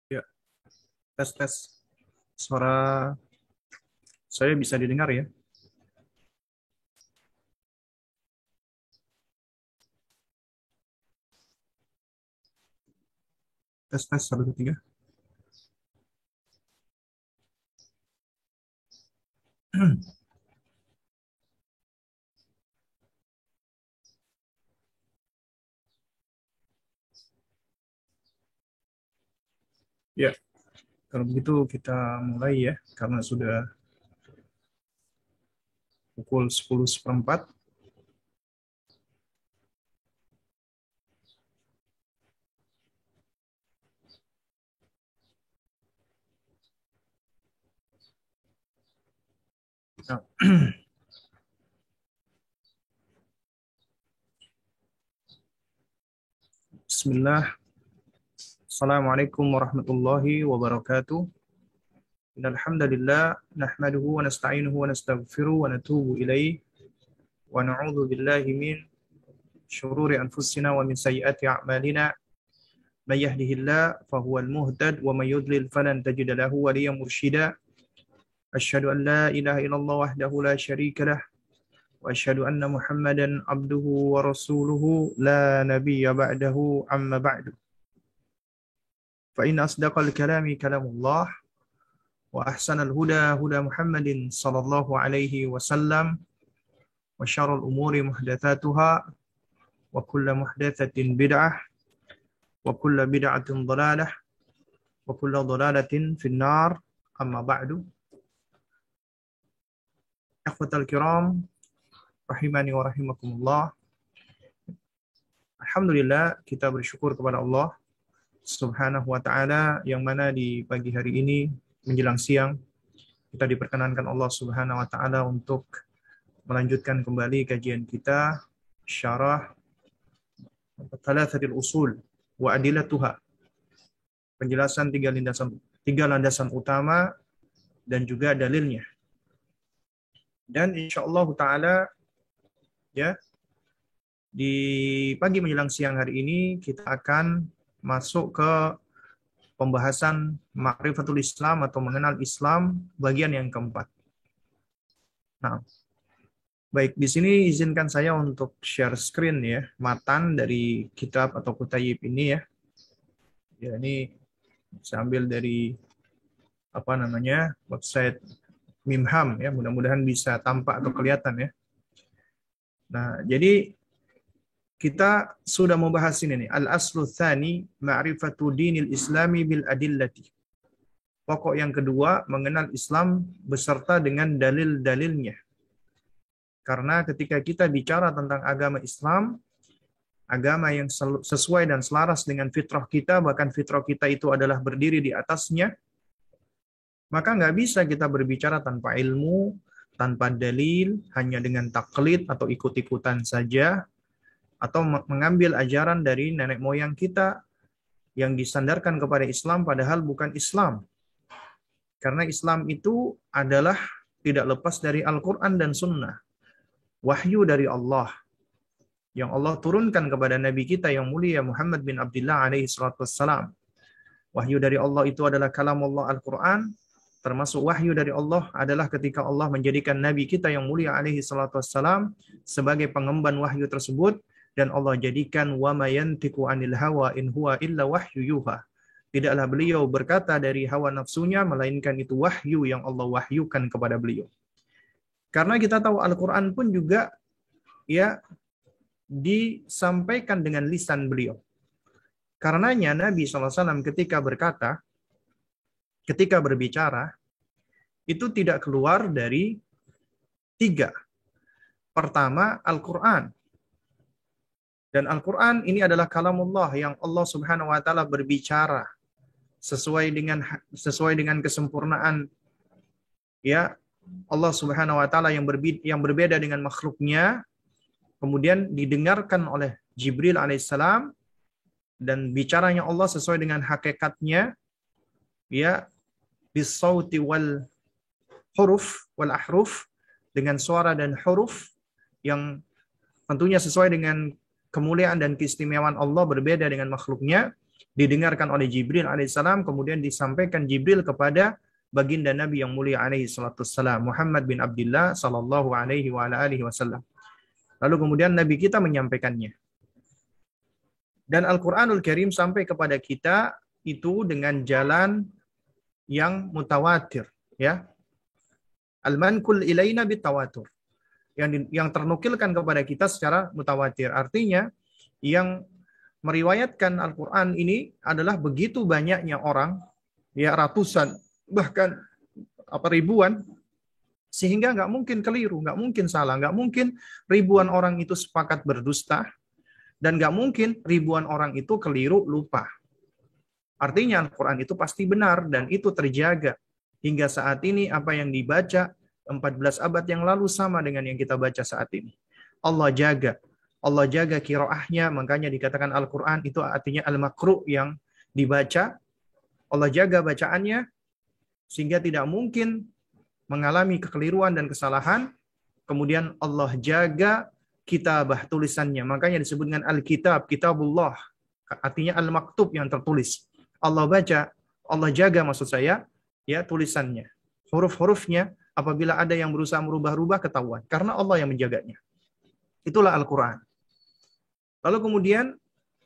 Ya, tes. Suara saya bisa didengar ya? Tes 1 2 3. Ya, kalau begitu kita mulai ya, karena sudah pukul 10:04. Nah, Bismillah. Assalamualaikum warahmatullahi wabarakatuh. Innal hamdalillah nahmaduhu wa nasta'inuhu wa nastaghfiruh wa natubu ilaih wa na'udzu billahi min syururi anfusina wa min sayyiati a'malina. May yahdihillahu fahuwal muhtad wa may yudlil falan tajida lahu waliyyan mursyida. Asyhadu an la ilaha illallah wahdahu la syarika lah wa asyhadu anna Muhammadan abduhu wa rasuluhu la nabiyya ba'dahu amma ba'du. Fa inna asdaqal kalami kalamullah wa ahsanal huda huda Muhammadin sallallahu alaihi wasallam wa syarrul umuri muhdatsatuha wa kullu muhdatsatin bid'ah wa kullu bid'atin dhalalah wa kullu dhalalatin finnar amma ba'du. Ikhwatal kiram rahimani wa rahimakumullah. Alhamdulillah, kita bersyukur kepada Allah Subhanahu wa ta'ala yang mana di pagi hari ini menjelang siang kita diperkenankan Allah Subhanahu wa ta'ala untuk melanjutkan kembali kajian kita syarah Thalathatul Usul wa Adillatuha, penjelasan tiga landasan utama dan juga dalilnya. Dan insyaallah ta'ala ya, di pagi menjelang siang hari ini kita akan masuk ke pembahasan Ma'rifatul Islam atau mengenal Islam bagian yang keempat. Nah, baik, di sini izinkan saya untuk share screen ya, matan dari kitab atau kutayib ini ya. Ya, ini saya ambil dari website Mimham ya, mudah-mudahan bisa tampak atau kelihatan ya. Nah, jadi kita sudah membahas ini nih, al-aslu tsani ma'rifatu dinil islami bil adillati. Pokok yang kedua, mengenal Islam beserta dengan dalil-dalilnya. Karena ketika kita bicara tentang agama Islam, agama yang sesuai dan selaras dengan fitrah kita, bahkan fitrah kita itu adalah berdiri di atasnya, maka nggak bisa kita berbicara tanpa ilmu, tanpa dalil, hanya dengan taklid atau ikut-ikutan saja, atau mengambil ajaran dari nenek moyang kita yang disandarkan kepada Islam padahal bukan Islam. Karena Islam itu adalah tidak lepas dari Al-Quran dan Sunnah. Wahyu dari Allah yang Allah turunkan kepada Nabi kita yang mulia Muhammad bin Abdullah alaihi salatu wassalam. Wahyu dari Allah itu adalah kalam Allah Al-Quran, termasuk wahyu dari Allah adalah ketika Allah menjadikan Nabi kita yang mulia alaihi salatu wassalam sebagai pengemban wahyu tersebut. Dan Allah jadikan wa ma yantiqu anil hawa in huwa illa wahyu yuha. Tidaklah beliau berkata dari hawa nafsunya, melainkan itu wahyu yang Allah wahyukan kepada beliau. Karena kita tahu Al-Quran pun juga ya disampaikan dengan lisan beliau. Karenanya Nabi SAW ketika berbicara, itu tidak keluar dari 3. Pertama, Al-Quran. Dan Al-Quran ini adalah kalamullah yang Allah Subhanahu wa ta'ala berbicara sesuai dengan kesempurnaan ya Allah Subhanahu wa ta'ala yang berbeda dengan makhluknya, kemudian didengarkan oleh Jibril alaihissalam, dan bicaranya Allah sesuai dengan hakikatnya ya, bisauti wal huruf wal ahruf, dengan suara dan huruf yang tentunya sesuai dengan kemuliaan dan keistimewaan Allah berbeda dengan makhluknya, didengarkan oleh Jibril alaihissalam, kemudian disampaikan Jibril kepada baginda Nabi yang mulia alaihi salatu wassalam, Muhammad bin Abdullah sallallahu alaihi wa ala alihi wasallam. Lalu kemudian Nabi kita menyampaikannya. Dan Al-Qur'anul Karim sampai kepada kita itu dengan jalan yang mutawatir, ya. Al-manqul ilaina bitawatur. Yang ternukilkan kepada kita secara mutawatir. Artinya yang meriwayatkan Al-Qur'an ini adalah begitu banyaknya orang, ya ratusan, bahkan ribuan, sehingga nggak mungkin keliru, nggak mungkin salah, nggak mungkin ribuan orang itu sepakat berdusta, dan nggak mungkin ribuan orang itu keliru lupa. Artinya Al-Quran itu pasti benar dan itu terjaga. Hingga saat ini apa yang dibaca 14 abad yang lalu sama dengan yang kita baca saat ini. Allah jaga. Allah jaga qiraahnya, makanya dikatakan Al-Quran itu artinya al-makru yang dibaca. Allah jaga bacaannya sehingga tidak mungkin mengalami kekeliruan dan kesalahan. Kemudian Allah jaga kitabah tulisannya. Makanya disebut dengan Al-Kitab, Kitabullah. Artinya Al-Maktub yang tertulis. Allah baca, Allah jaga maksud saya, ya tulisannya. Huruf-hurufnya apabila ada yang berusaha merubah-rubah ketahuan. Karena Allah yang menjaganya. Itulah Al-Quran. Lalu kemudian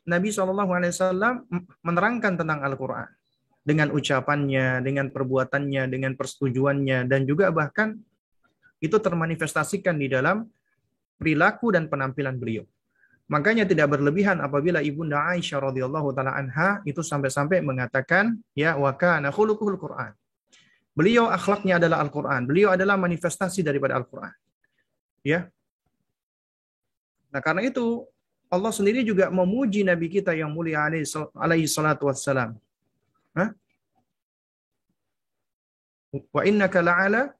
Nabi SAW menerangkan tentang Al-Quran. Dengan ucapannya, dengan perbuatannya, dengan persetujuannya, dan juga bahkan itu termanifestasikan di dalam perilaku dan penampilan beliau. Makanya tidak berlebihan apabila Ibunda Aisyah radhiyallahu taala anha itu sampai-sampai mengatakan ya wa kana khuluquhul Quran. Beliau akhlaknya adalah Al-Quran. Beliau adalah manifestasi daripada Al-Quran. Ya. Nah, karena itu Allah sendiri juga memuji Nabi kita yang mulia alaihi salatu wassalam. Wa innaka la'ala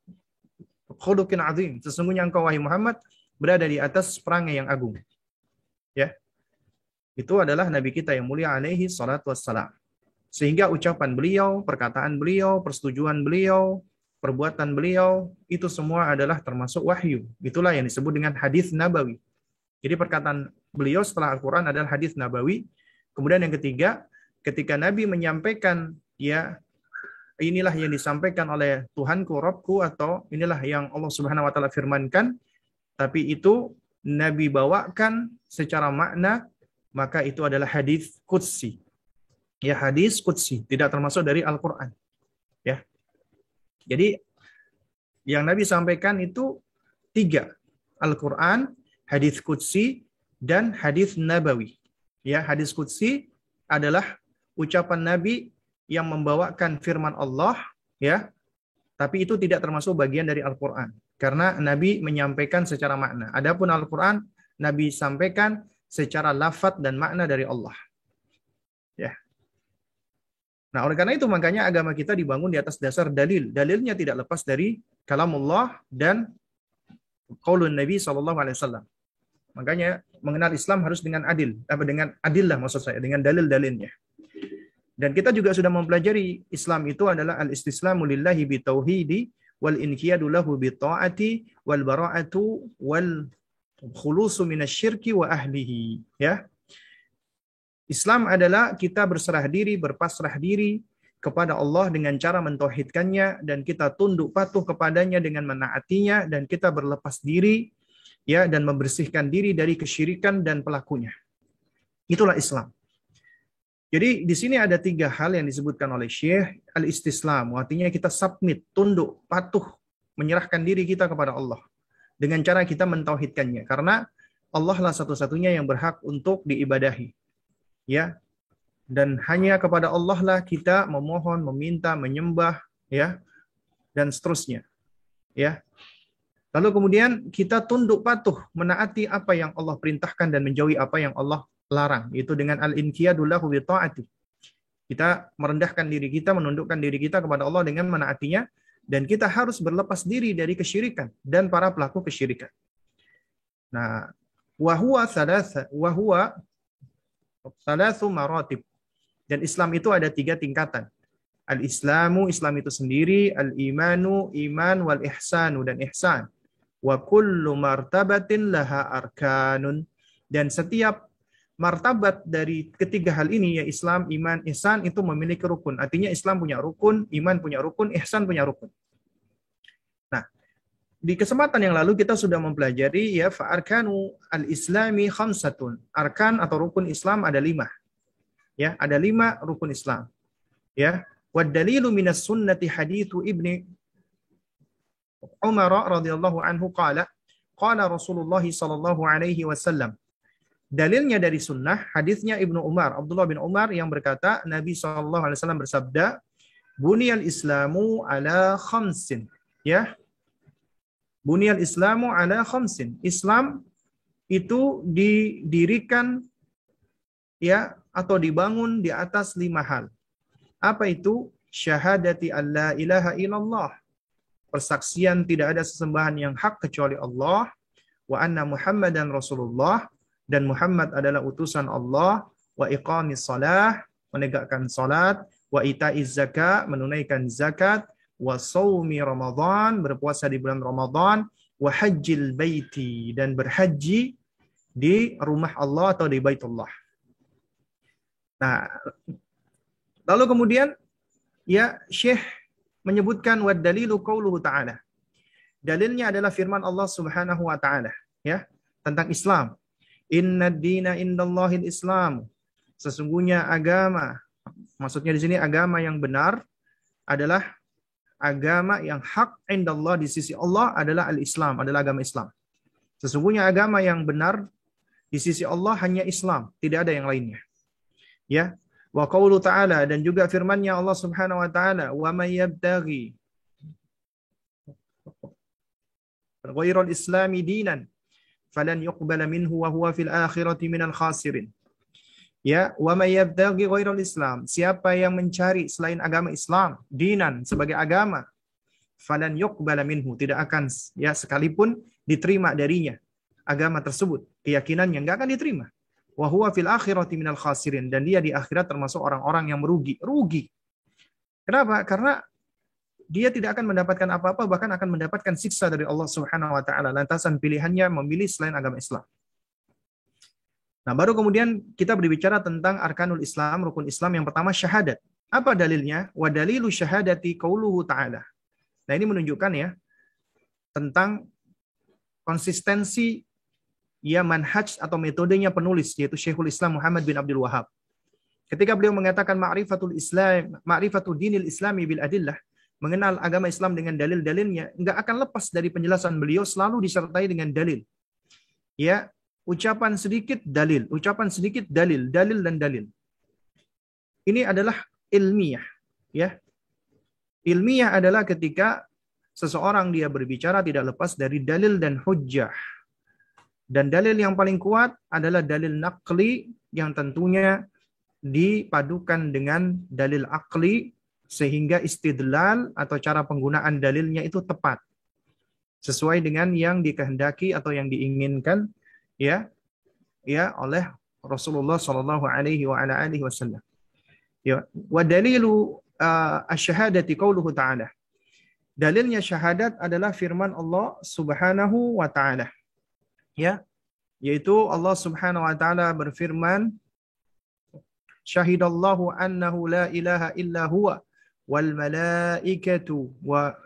khuluqin azim. Sesungguhnya engkau wahai Muhammad berada di atas perangai yang agung. Ya. Itu adalah Nabi kita yang mulia alaihi salatu wassalam. Sehingga ucapan beliau, perkataan beliau, persetujuan beliau, perbuatan beliau, itu semua adalah termasuk wahyu. Itulah yang disebut dengan hadis nabawi. Jadi perkataan beliau setelah Al-Quran adalah hadis nabawi. Kemudian yang ketiga, ketika Nabi menyampaikan, ya inilah yang disampaikan oleh Tuhanku, Rabbku, atau inilah yang Allah Subhanahu wa taala firmankan, tapi itu Nabi bawakan secara makna, maka itu adalah hadis qudsi. Ya, hadis qudsi, tidak termasuk dari Al-Qur'an. Ya. Jadi yang Nabi sampaikan itu 3. Al-Qur'an, hadis qudsi, dan hadis nabawi. Ya, hadis qudsi adalah ucapan Nabi yang membawakan firman Allah, ya. Tapi itu tidak termasuk bagian dari Al-Qur'an. Karena Nabi menyampaikan secara makna. Adapun Al-Quran, Nabi sampaikan secara lafaz dan makna dari Allah. Ya. Nah, oleh karena itu makanya agama kita dibangun di atas dasar dalil. Dalilnya tidak lepas dari kalamullah dan qaulun Nabi SAW. Makanya mengenal Islam harus dengan adil. Dengan adillah maksud saya, dengan dalil-dalilnya. Dan kita juga sudah mempelajari Islam itu adalah al-istislamu lillahi bitauhidi wal inqiyadu lahu bi ta'ati wal bara'atu wal khulusu minasyirki wa ahlihi. Ya. Islam adalah kita berserah diri, berpasrah diri kepada Allah dengan cara mentauhidkannya, dan kita tunduk patuh kepadanya dengan menaatinya, dan kita berlepas diri, ya, dan membersihkan diri dari kesyirikan dan pelakunya. Itulah Islam. Jadi di sini ada 3 hal yang disebutkan oleh Syekh, al-istislam, artinya kita submit, tunduk, patuh, menyerahkan diri kita kepada Allah dengan cara kita mentauhidkannya, karena Allah lah satu-satunya yang berhak untuk diibadahi. Ya. Dan hanya kepada Allah lah kita memohon, meminta, menyembah, ya, dan seterusnya. Ya. Lalu kemudian kita tunduk patuh, menaati apa yang Allah perintahkan dan menjauhi apa yang Allah larang. Itu dengan al-inqiyadu lahu bi ta'ati. Kita merendahkan diri kita, menundukkan diri kita kepada Allah dengan menaatinya, dan kita harus berlepas diri dari kesyirikan dan para pelaku kesyirikan. Nah, wa huwa thalathu maratib. Dan Islam itu ada 3 tingkatan. Al-Islamu, Islam itu sendiri, al-imanu, iman, wal ihsanu, dan ihsan. Wa kullu martabatin laha arkanun. Dan setiap martabat dari ketiga hal ini, ya Islam, iman, ihsan, itu memiliki rukun. Artinya Islam punya rukun, iman punya rukun, ihsan punya rukun. Nah, di kesempatan yang lalu kita sudah mempelajari ya fa'arkanu al-islami khamsatun. Arkan atau rukun Islam ada 5. Ya, ada 5 rukun Islam. Ya, wa dalilu minas sunnati hadithu Ibni Umar radhiyallahu anhu qala Rasulullah sallallahu alaihi wasallam. Dalilnya dari sunnah, hadisnya Ibnu Umar, Abdullah bin Umar yang berkata, Nabi sallallahu alaihi wasallam bersabda, "Buniyal Islamu ala khamsin." Ya. Buniyal Islamu ala khamsin. Islam itu didirikan ya atau dibangun di atas 5 hal. Apa itu? Syahadati alla ilaha illallah. Persaksian tidak ada sesembahan yang hak kecuali Allah, wa anna Muhammadan Rasulullah, dan Muhammad adalah utusan Allah, wa iqamis salah, menegakkan salat, wa itaiz zakat, menunaikan zakat, wa shaumi Ramadan, berpuasa di bulan Ramadan, wa hajjil baiti, dan berhaji di rumah Allah atau di Baitullah. Nah, lalu kemudian ya Syekh menyebutkan wa dalilu qauluhu ta'ala. Dalilnya adalah firman Allah Subhanahu wa taala ya tentang Islam. Innad dina indallahil Islam. Sesungguhnya agama, maksudnya di sini agama yang benar adalah agama yang hak indallah, di sisi Allah adalah al-Islam, adalah agama Islam. Sesungguhnya agama yang benar di sisi Allah hanya Islam, tidak ada yang lainnya. Ya. Wa qaulu ta'ala, dan juga firman-Nya Allah Subhanahu wa taala, wa may yabtaghi ghairal islami dinan falan yuqbala minhu wa huwa fil akhirati minal khasirin. Ya, wa may yabtaghi ghairal Islam, siapa yang mencari selain agama Islam, dinan sebagai agama, falan yuqbala minhu, tidak akan ya sekalipun diterima darinya agama tersebut, keyakinannya enggak akan diterima. Wa huwa fil akhirati minal khasirin, dan dia di akhirat termasuk orang-orang yang merugi. Rugi. Kenapa? Karena dia tidak akan mendapatkan apa-apa, bahkan akan mendapatkan siksa dari Allah Subhanahu wa taala lantasan pilihannya memilih selain agama Islam. Nah, baru kemudian kita berbicara tentang arkanul Islam, rukun Islam. Yang pertama syahadat. Apa dalilnya? Wa dalilu syahadati qauluhu ta'ala. Nah, ini menunjukkan ya tentang konsistensi ya manhaj atau metodenya penulis, yaitu Syekhul Islam Muhammad bin Abdul Wahhab. Ketika beliau mengatakan ma'rifatul Islam, ma'rifatul dinil Islami bil adillah, mengenal agama Islam dengan dalil-dalilnya, enggak akan lepas dari penjelasan beliau, selalu disertai dengan dalil. Ya, ucapan sedikit dalil, ucapan sedikit dalil, dalil dan dalil. Ini adalah ilmiah, ya. Ilmiah adalah ketika seseorang dia berbicara tidak lepas dari dalil dan hujjah. Dan dalil yang paling kuat adalah dalil naqli yang tentunya dipadukan dengan dalil akli sehingga istidlal atau cara penggunaan dalilnya itu tepat sesuai dengan yang dikehendaki atau yang diinginkan ya oleh Rasulullah sallallahu alaihi wa ala alihi wasallam. Ya, wa dalilu asyhadati qauluhu ta'ala. Dalilnya syahadat adalah firman Allah Subhanahu wa taala. Ya, yaitu Allah Subhanahu wa taala berfirman, syahidallahu annahu la ilaha illa huwa wal malaikatu wa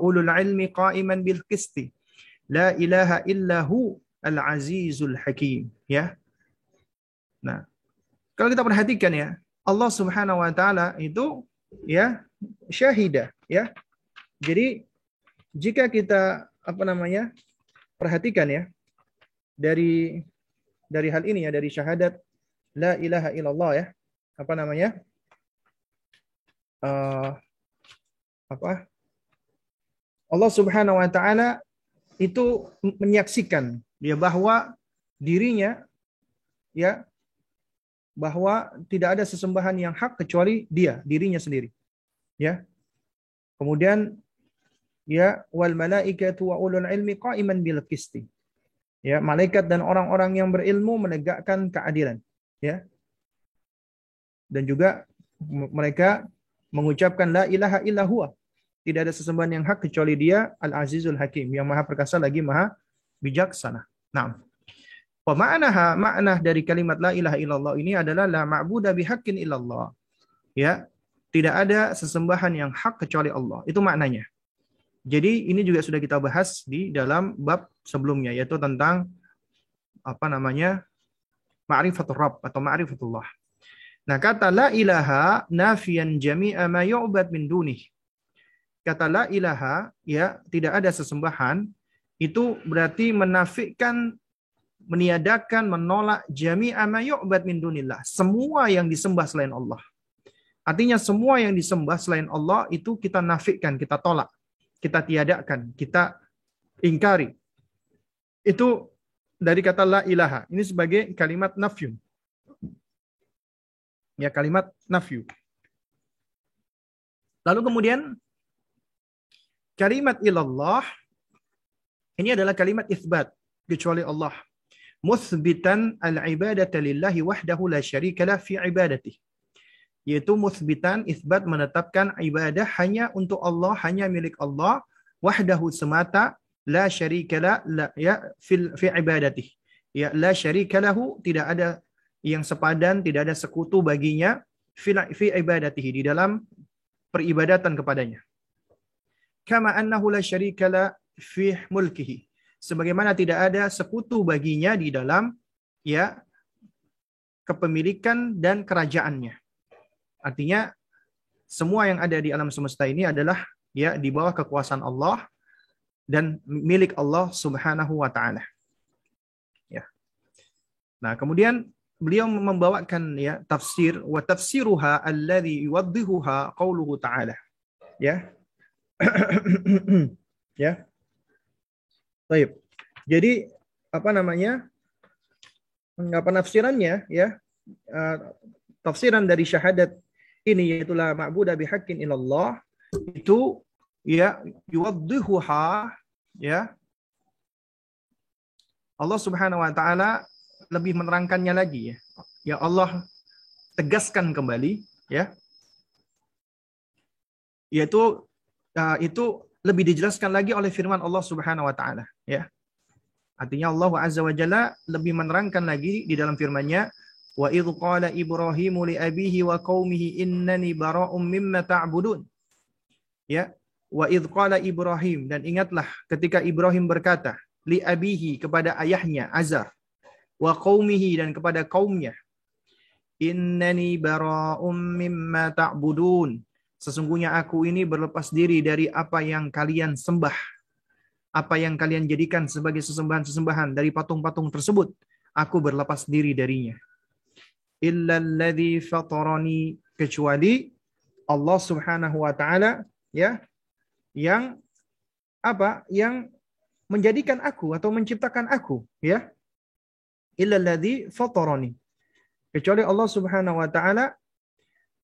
ulul ilmi qa'iman bil qisti la ilaha illa hu al azizul hakim. Ya. Nah, kalau kita perhatikan ya, Allah Subhanahu wa taala itu ya syahidah ya. Jadi jika kita perhatikan ya dari hal ini ya, dari syahadat la ilaha illallah ya, Allah Subhanahu wa taala itu menyaksikan dia bahwa dirinya ya, bahwa tidak ada sesembahan yang hak kecuali dia, dirinya sendiri. Ya. Kemudian ya wal malaikatu wa ulul ilmi qa'iman bil qisti. Ya, malaikat dan orang-orang yang berilmu menegakkan keadilan, ya. Dan juga mereka mengucapkan la ilaha illa huwa. Tidak ada sesembahan yang hak kecuali dia, Al-Azizul Hakim, yang Maha Perkasa lagi Maha Bijaksana. Nah, Wa ma'naha, makna dari kalimat la ilaha illallah ini adalah la ma'budu bihaqqin illallah. Ya, tidak ada sesembahan yang hak kecuali Allah. Itu maknanya. Jadi ini juga sudah kita bahas di dalam bab sebelumnya, yaitu tentang ma'rifatul Rabb atau ma'rifatullah. Nah, kata la ilaha nafiyan jami'a ma yu'bad min dunih. Kata la ilaha, ya, tidak ada sesembahan, itu berarti menafikan, meniadakan, menolak jami'a ma yu'bad min dunillah. Semua yang disembah selain Allah. Artinya semua yang disembah selain Allah itu kita nafikan, kita tolak, kita tiadakan, kita ingkari. Itu dari kata la ilaha. Ini sebagai kalimat nafyu. Ya, kalimat nafyu. Lalu kemudian kalimat ilallah ini adalah kalimat isbat, kecuali Allah. Muthbitan al-ibadata lillahi wahdahu la syarikalah fi ibadatih. Yaitu muthbitan, isbat, menetapkan ibadah hanya untuk Allah, hanya milik Allah, wahdahu semata, la syarikalah, ya, fi ibadatih. Ya, la syarikalahu, tidak ada yang sepadan, tidak ada sekutu baginya fi ibadatihi, di dalam peribadatan kepadanya. Kama annahu la syarikala fi mulkihi, sebagaimana tidak ada sekutu baginya di dalam, ya, kepemilikan dan kerajaannya. Artinya semua yang ada di alam semesta ini adalah, ya, di bawah kekuasaan Allah dan milik Allah Subhanahu wa taala. Ya. Nah, kemudian beliau membawakan, ya, tafsir, wa tafsiruha alladhi yuwaddihuha qauluhu ta'ala. Ya. Ya. Baik. Jadi penafsirannya, ya, tafsiran dari syahadat ini, yaitu la ma'budu bihaqqin illallah, itu, ya, yuwaddihuha, ya, Allah Subhanahu wa taala lebih menerangkannya lagi, ya. Ya, Allah tegaskan kembali, ya. Yaitu itu lebih dijelaskan lagi oleh firman Allah Subhanahu wa taala, ya. Artinya Allah Azza wa Jalla lebih menerangkan lagi di dalam firman-Nya, wa idz qala Ibrahimu li abihi wa qaumihi innani bara'um mimma ta'budun. Ya, wa idz qala Ibrahim, dan ingatlah ketika Ibrahim berkata, li abihi, kepada ayahnya Azar, wa qaumihi, dan kepada kaumnya, innani bara'um mimma ta'budun, sesungguhnya aku ini berlepas diri dari apa yang kalian sembah, apa yang kalian jadikan sebagai sesembahan-sesembahan dari patung-patung tersebut, aku berlepas diri darinya. Illalladzi fatarani, kecuali Allah Subhanahu wa taala, ya, yang yang menjadikan aku atau menciptakan aku, ya. Illalladzi fatarani, kecuali Allah Subhanahu wa taala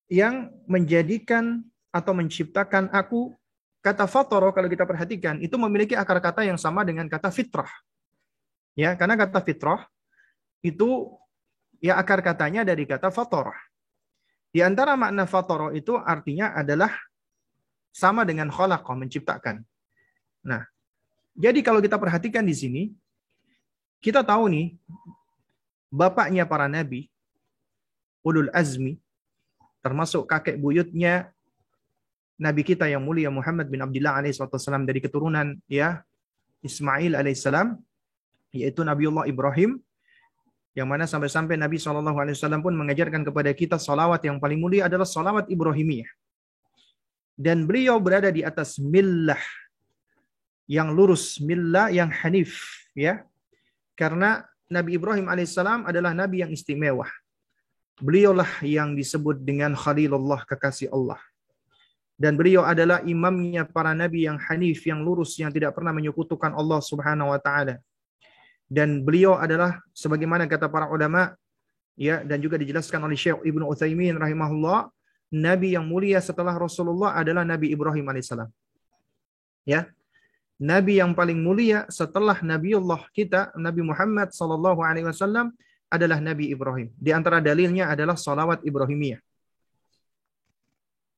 yang menjadikan atau menciptakan aku. Kata fatara, kalau kita perhatikan, itu memiliki akar kata yang sama dengan kata fitrah. Ya, karena kata fitrah itu, ya, akar katanya dari kata fatarah. Di antara makna fatarah itu artinya adalah sama dengan khalaqa, menciptakan. Nah, jadi kalau kita perhatikan di sini, kita tahu nih, bapaknya para nabi, ulul azmi, termasuk kakek buyutnya Nabi kita yang mulia Muhammad bin Abdullah alaihissalam, dari keturunan, ya, Ismail alaihissalam, yaitu Nabiullah Ibrahim, yang mana sampai-sampai Nabi SAW pun mengajarkan kepada kita salawat yang paling mulia adalah salawat Ibrahimiyah. Dan beliau berada di atas millah yang lurus, millah yang hanif, ya, karena Nabi Ibrahim alaihissalam adalah Nabi yang istimewa. Beliaulah yang disebut dengan Khalilullah, kekasih Allah. Dan beliau adalah imamnya para nabi yang hanif, yang lurus, yang tidak pernah menyekutukan Allah Subhanahu wa taala. Dan beliau adalah, sebagaimana kata para ulama, ya, dan juga dijelaskan oleh Syekh Ibnu Utsaimin rahimahullah, nabi yang mulia setelah Rasulullah adalah Nabi Ibrahim alaihissalam. Ya. Nabi yang paling mulia setelah Nabiullah kita, Nabi Muhammad sallallahu alaihi wasallam, adalah Nabi Ibrahim. Di antara dalilnya adalah salawat Ibrahimiyah.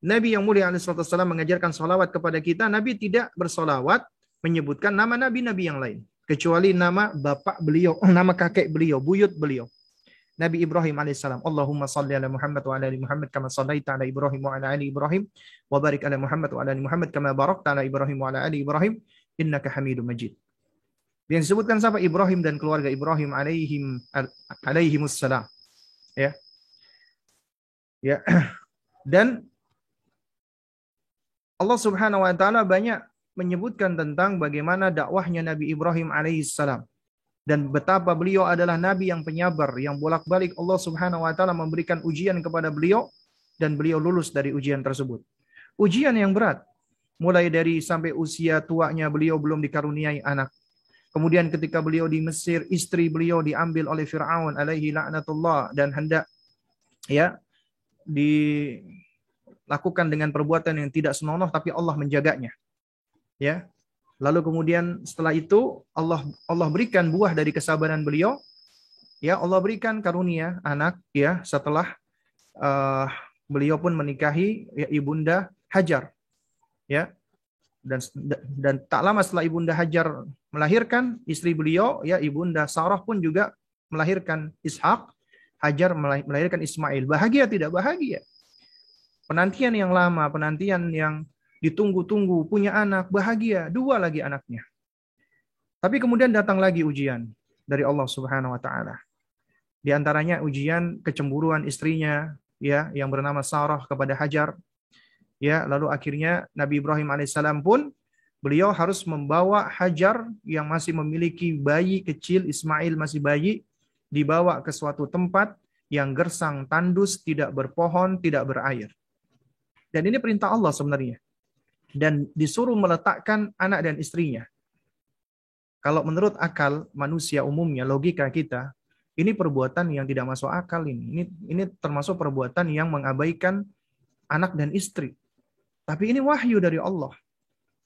Nabi yang mulia alaihissalam mengajarkan salawat kepada kita. Nabi tidak bersalawat menyebutkan nama nabi-nabi yang lain. kecuali nama bapak beliau, nama kakek beliau, buyut beliau. Nabi Ibrahim alaihissalam. Allahumma salli ala Muhammad wa ala ali Muhammad kama sallaita ala Ibrahim wa ala ali Ibrahim wa barik ala Muhammad wa ala ali Muhammad kama barakta ala Ibrahim wa ala ali Ibrahim innaka Hamidum Majid. Yang disebutkan siapa? Ibrahim dan keluarga Ibrahim alaihimussalam. Ya. Ya. Dan Allah Subhanahu wa taala banyak menyebutkan tentang bagaimana dakwahnya Nabi Ibrahim alaihissalam. Dan betapa beliau adalah nabi yang penyabar, yang bolak-balik Allah Subhanahu wa taala memberikan ujian kepada beliau dan beliau lulus dari ujian tersebut. Ujian yang berat. Mulai dari sampai usia tuanya beliau belum dikaruniai anak. Kemudian ketika beliau di Mesir, istri beliau diambil oleh Fir'aun alaihi la'natullah dan hendak ya dilakukan dengan perbuatan yang tidak senonoh, tapi Allah menjaganya. Ya. Lalu kemudian setelah itu Allah berikan buah dari kesabaran beliau. Ya, Allah berikan karunia anak ya setelah beliau pun menikahi ya, Ibunda Hajar. Ya. Dan tak lama setelah Ibunda Hajar melahirkan istri beliau ya Ibunda Sarah pun juga melahirkan Ishak. Hajar melahirkan Ismail. Bahagia tidak bahagia? Penantian yang lama, penantian yang ditunggu-tunggu, punya anak, bahagia, 2 lagi anaknya. Tapi kemudian datang lagi ujian dari Allah Subhanahu wa taala. Di antaranya ujian kecemburuan istrinya ya yang bernama Sarah kepada Hajar. Ya, lalu akhirnya Nabi Ibrahim alaihissalam pun beliau harus membawa Hajar yang masih memiliki bayi kecil, Ismail masih bayi, dibawa ke suatu tempat yang gersang, tandus, tidak berpohon, tidak berair. Dan ini perintah Allah sebenarnya. Dan disuruh meletakkan anak dan istrinya. Kalau menurut akal manusia umumnya, logika kita, ini perbuatan yang tidak masuk akal ini. Ini termasuk perbuatan yang mengabaikan anak dan istri. Tapi ini wahyu dari Allah.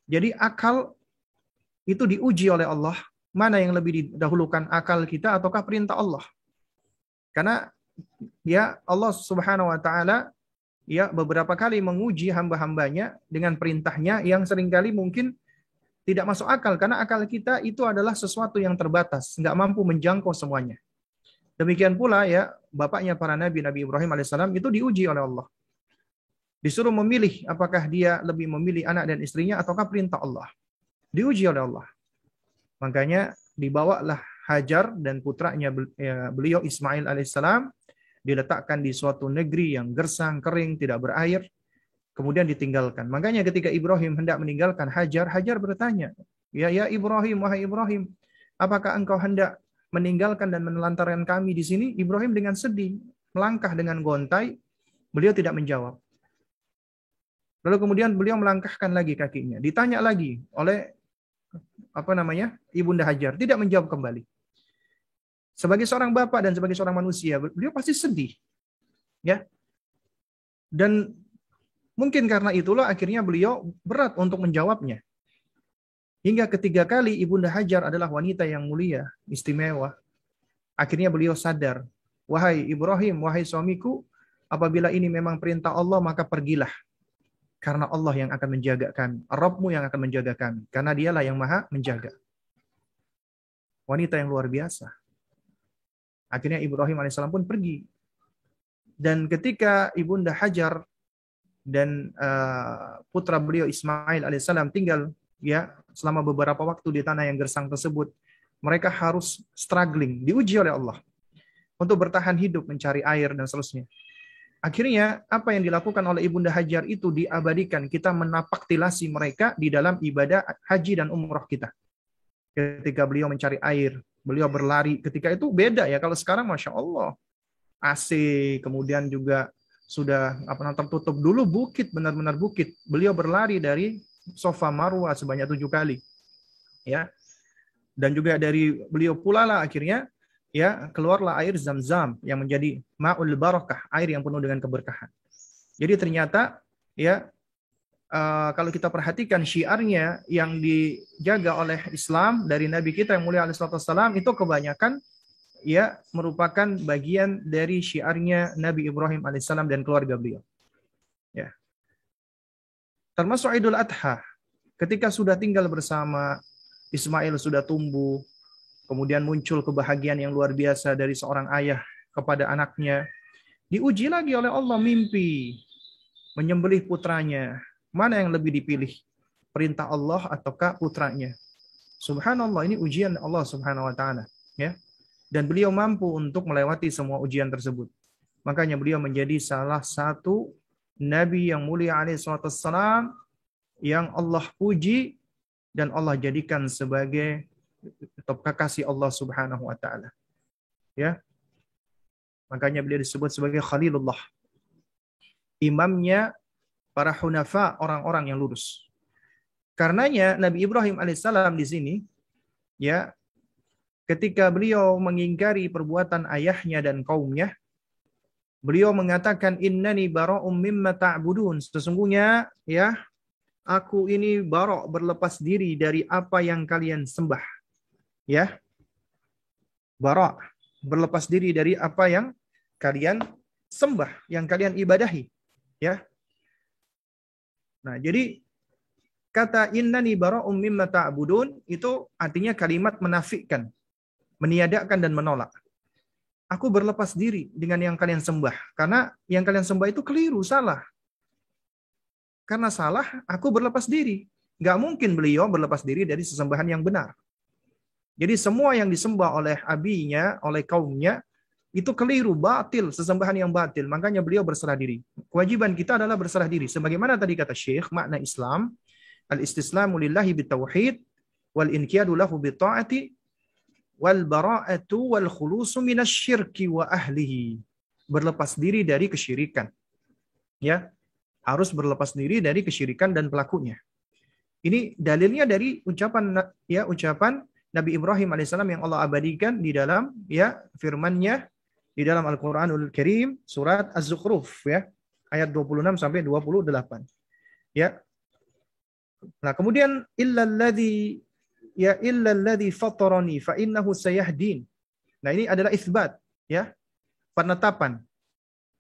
Jadi akal itu diuji oleh Allah. Mana yang lebih didahulukan, akal kita ataukah perintah Allah? Karena ya Allah Subhanahu wa taala ya beberapa kali menguji hamba-hambanya dengan perintahnya yang seringkali mungkin tidak masuk akal karena akal kita itu adalah sesuatu yang terbatas, nggak mampu menjangkau semuanya. Demikian pula ya bapaknya para nabi, Nabi Ibrahim alaihissalam itu diuji oleh Allah. Disuruh memilih apakah dia lebih memilih anak dan istrinya ataukah perintah Allah. Diuji oleh Allah. Makanya dibawalah Hajar dan putranya beliau Ismail alaihissalam diletakkan di suatu negeri yang gersang, kering, tidak berair, kemudian ditinggalkan. Makanya ketika Ibrahim hendak meninggalkan Hajar, Hajar bertanya, ya Ibrahim, wahai Ibrahim, apakah engkau hendak meninggalkan dan menelantarkan kami di sini? Ibrahim dengan sedih, melangkah dengan gontai, beliau tidak menjawab. Lalu kemudian beliau melangkahkan lagi kakinya, ditanya lagi oleh Ibunda Hajar, tidak menjawab kembali. Sebagai seorang bapak dan sebagai seorang manusia, beliau pasti sedih. Ya. Dan mungkin karena itulah akhirnya beliau berat untuk menjawabnya. Hingga ketiga kali Ibunda Hajar adalah wanita yang mulia, istimewa. Akhirnya beliau sadar, wahai Ibrahim, wahai suamiku, apabila ini memang perintah Allah, maka pergilah. Karena Allah yang akan menjaga kami. Rabbmu yang akan menjaga kami. Karena dialah yang maha menjaga. Wanita yang luar biasa. Akhirnya Ibrahim alaihissalam pun pergi. Dan ketika Ibunda Hajar dan putra beliau Ismail alaihissalam tinggal ya selama beberapa waktu di tanah yang gersang tersebut, mereka harus struggling, diuji oleh Allah untuk bertahan hidup, mencari air dan seterusnya. Akhirnya apa yang dilakukan oleh Ibunda Hajar itu diabadikan. Kita menapaktilasi mereka di dalam ibadah haji dan umroh kita. Ketika beliau mencari air, beliau berlari. Ketika itu beda ya. Kalau sekarang Masya Allah. AC, kemudian juga sudah tertutup. Dulu bukit, benar-benar bukit. Beliau berlari dari Safa Marwah sebanyak 7 kali. Ya. Dan juga dari beliau pula lah akhirnya ya keluarlah air Zam-Zam yang menjadi ma'ul barakah, air yang penuh dengan keberkahan. Jadi ternyata ya kalau kita perhatikan syiarnya yang dijaga oleh Islam dari Nabi kita yang mulia alaihi wasallam itu kebanyakan ya merupakan bagian dari syiarnya Nabi Ibrahim alaihissalam dan keluarga beliau. Ya. Termasuk Idul Adha, ketika sudah tinggal bersama Ismail sudah tumbuh, kemudian muncul kebahagiaan yang luar biasa dari seorang ayah kepada anaknya. Diuji lagi oleh Allah, mimpi menyembelih putranya. Mana yang lebih dipilih? Perintah Allah ataukah putranya? Subhanallah, ini ujian Allah Subhanahu wa taala, ya. Dan beliau mampu untuk melewati semua ujian tersebut. Makanya beliau menjadi salah satu nabi yang mulia alaihi wassalam yang Allah puji dan Allah jadikan sebagai kekasih Allah Subhanahu wa taala. Ya. Makanya beliau disebut sebagai Khalilullah. Imamnya para hunafa, orang-orang yang lurus. Karenanya Nabi Ibrahim alaihissalam di sini, ya, ketika beliau mengingkari perbuatan ayahnya dan kaumnya, beliau mengatakan innani bara'um mimma ta'budun. Sesungguhnya, ya, aku ini bara', berlepas diri dari apa yang kalian sembah. Ya. Bara', berlepas diri dari apa yang kalian sembah, yang kalian ibadahi. Ya. Nah, jadi kata innani bara'um mimma ta'budun itu artinya kalimat menafikan, meniadakan dan menolak. Aku berlepas diri dengan yang kalian sembah. Karena yang kalian sembah itu keliru, salah. Karena salah, aku berlepas diri. Nggak mungkin beliau berlepas diri dari sesembahan yang benar. Jadi semua yang disembah oleh abinya, oleh kaumnya, itu keliru, batil, sesembahan yang batil. Makanya beliau berserah diri. Kewajiban kita adalah berserah diri. Sebagaimana tadi kata Syekh, makna Islam, al-istislamu lillahi bitauhid, wal inqiyadu lahu bita'ati, wal bara'atu wal khulusu minasyirki wa ahlihi. Berlepas diri dari kesyirikan. Ya, harus berlepas diri dari kesyirikan dan pelakunya. Ini dalilnya dari ucapan Nabi Ibrahim alaihissalam yang Allah abadikan di dalam firman-Nya di dalam Al-Qur'anul Karim surat Az-Zukhruf ayat 26 sampai 28. Ya. Nah, kemudian illalladzi fatarani fa innahu sayahdin. Nah, ini adalah isbat, penetapan.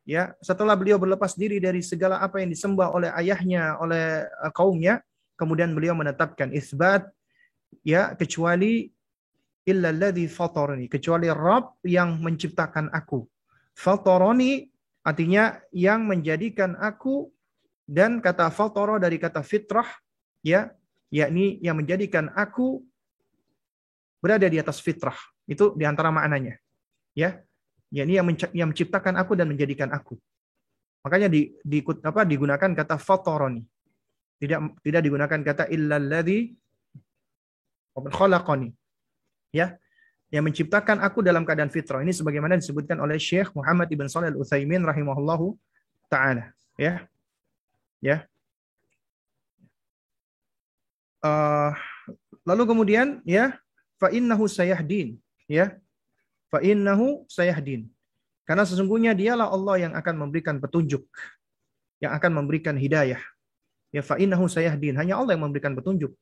Ya, setelah beliau berlepas diri dari segala apa yang disembah oleh ayahnya, oleh kaumnya, kemudian beliau menetapkan isbat, kecuali illalladzi fatarani, kecuali Rabb yang menciptakan aku. Fatarani artinya yang menjadikan aku, dan kata fatara dari kata fitrah, yakni yang menjadikan aku berada di atas fitrah. Itu diantara maknanya. Yakni yang menciptakan aku dan menjadikan aku. Makanya digunakan kata fatarani. Tidak digunakan kata illalladzi khalaqani. Yang menciptakan aku dalam keadaan fitrah. Ini sebagaimana disebutkan oleh Syekh Muhammad ibn Shalih Al-Utsaimin rahimahullahu taala. Lalu kemudian fa innahu sayahdin, fa innahu sayahdin. Karena sesungguhnya dialah Allah yang akan memberikan petunjuk, yang akan memberikan hidayah. Fa innahu sayahdin, hanya Allah yang memberikan petunjuk.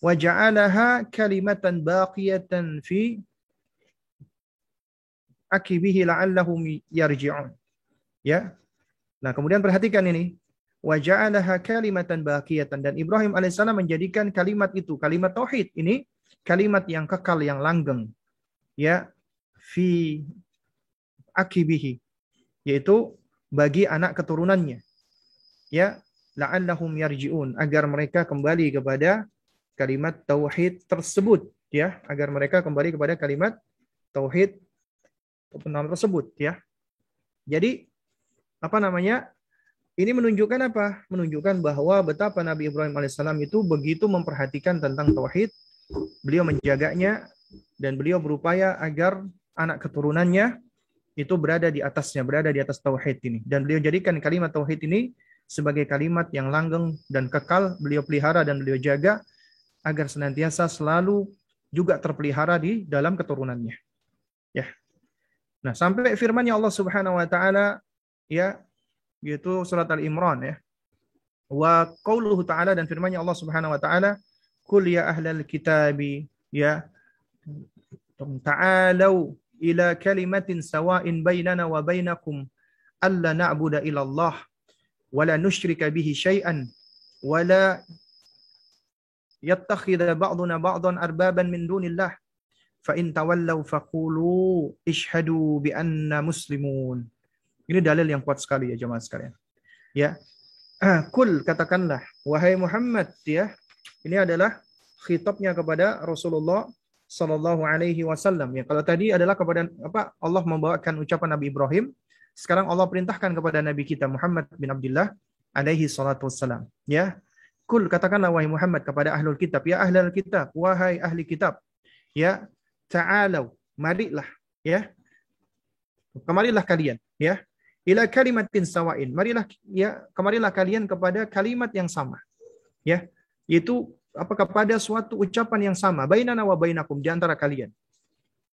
Wa ja'alaha kalimatan baqiyatan fi akibihi la'allahum yarji'un. Nah, kemudian perhatikan ini. Wa ja'alaha kalimatan baqiyatan, dan Ibrahim alaihissalam menjadikan kalimat itu, kalimat tauhid ini, kalimat yang kekal, yang langgeng. Fi akibihi, yaitu bagi anak keturunannya. La'allahum yarji'un, agar mereka kembali kepada kalimat tauhid tersebut, agar mereka kembali kepada kalimat tauhid tersebut, Jadi ini menunjukkan apa? Menunjukkan bahwa betapa Nabi Ibrahim alaihissalam itu begitu memperhatikan tentang tauhid, beliau menjaganya, dan beliau berupaya agar anak keturunannya itu berada di atasnya, berada di atas tauhid ini. Dan beliau jadikan kalimat tauhid ini sebagai kalimat yang langgeng dan kekal, beliau pelihara dan beliau jaga agar senantiasa selalu juga terpelihara di dalam keturunannya. Nah, sampai firman-Nya Allah Subhanahu wa taala, yaitu surat Al-Imran, wa qauluhu ta'ala, dan firman-Nya Allah Subhanahu wa taala, qul ya ahlal kitabi ta'alu ila kalimatin sawa'in bainana wa bainakum alla na'budu illa Allah wa la nusyrika bihi syai'an wa la yattakhidha ba'duna ba'dan arbaban min dunillah fa in tawallaw faqulu ishhadu bi anna muslimun. Ini dalil yang kuat sekali ya jemaah sekalian. Ya. Kul, katakanlah wahai Muhammad, ya. Ini adalah khitabnya kepada Rasulullah sallallahu alaihi wasallam. Ya, kalau tadi adalah kepada Allah membawakan ucapan Nabi Ibrahim, sekarang Allah perintahkan kepada Nabi kita Muhammad bin Abdullah alaihi salatu wassalam. Ya. Kul, katakanlah wahai Muhammad kepada ahlul kitab, ya ahlul kitab, wahai ahli kitab, ya, ta'alau, marilah, ya. Kemarilah kalian, ya. Ila kalimatin sawain. Marilah, ya, kemarilah kalian kepada kalimat yang sama. Ya, yaitu kepada suatu ucapan yang sama, bainana wa bainakum, di antara kalian.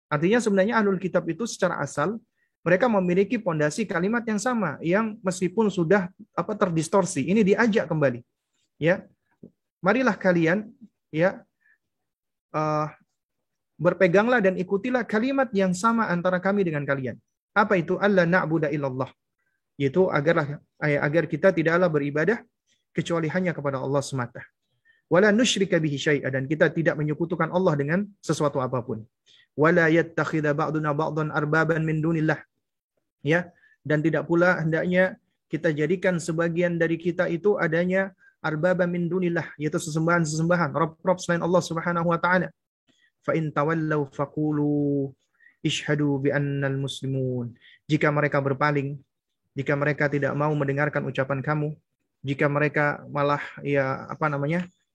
Artinya sebenarnya ahlul kitab itu secara asal mereka memiliki pondasi kalimat yang sama yang meskipun sudah terdistorsi, ini diajak kembali. Ya, marilah kalian, ya, berpeganglah dan ikutilah kalimat yang sama antara kami dengan kalian. Apa itu? Alla na'budu illallah. Yaitu agar kita tidaklah beribadah kecuali hanya kepada Allah semata. Wala nusyrika bihi syai'a, dan kita tidak menyekutukan Allah dengan sesuatu apapun. Wala yattakhidha ba'duna ba'dan arbaban min dunillah. Ya, dan tidak pula hendaknya kita jadikan sebagian dari kita itu adanya arbaba min dunillah, yaitu sesembahan-sesembahan, rob-rob selain Allah Subhanahu wa taala. Fa in tawallaw faqulu ishhadu bi annal muslimun. Jika mereka berpaling, jika mereka tidak mau mendengarkan ucapan kamu, jika mereka malah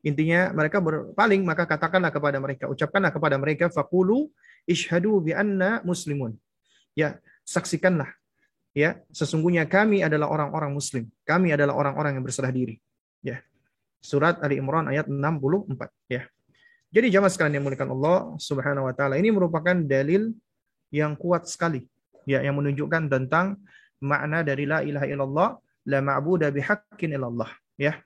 intinya mereka berpaling, maka katakanlah kepada mereka, ucapkanlah kepada mereka faqulu ishhadu bi anna muslimun. Ya, saksikanlah, ya, sesungguhnya kami adalah orang-orang muslim. Kami adalah orang-orang yang berserah diri. Ya. Surat Ali Imran ayat 64, ya. Jadi jamaah sekalian yang dimuliakan Allah Subhanahu wa taala, ini merupakan dalil yang kuat sekali, ya, yang menunjukkan tentang makna dari la ilaha illallah, la ma'budu bihaqqin illallah, ya.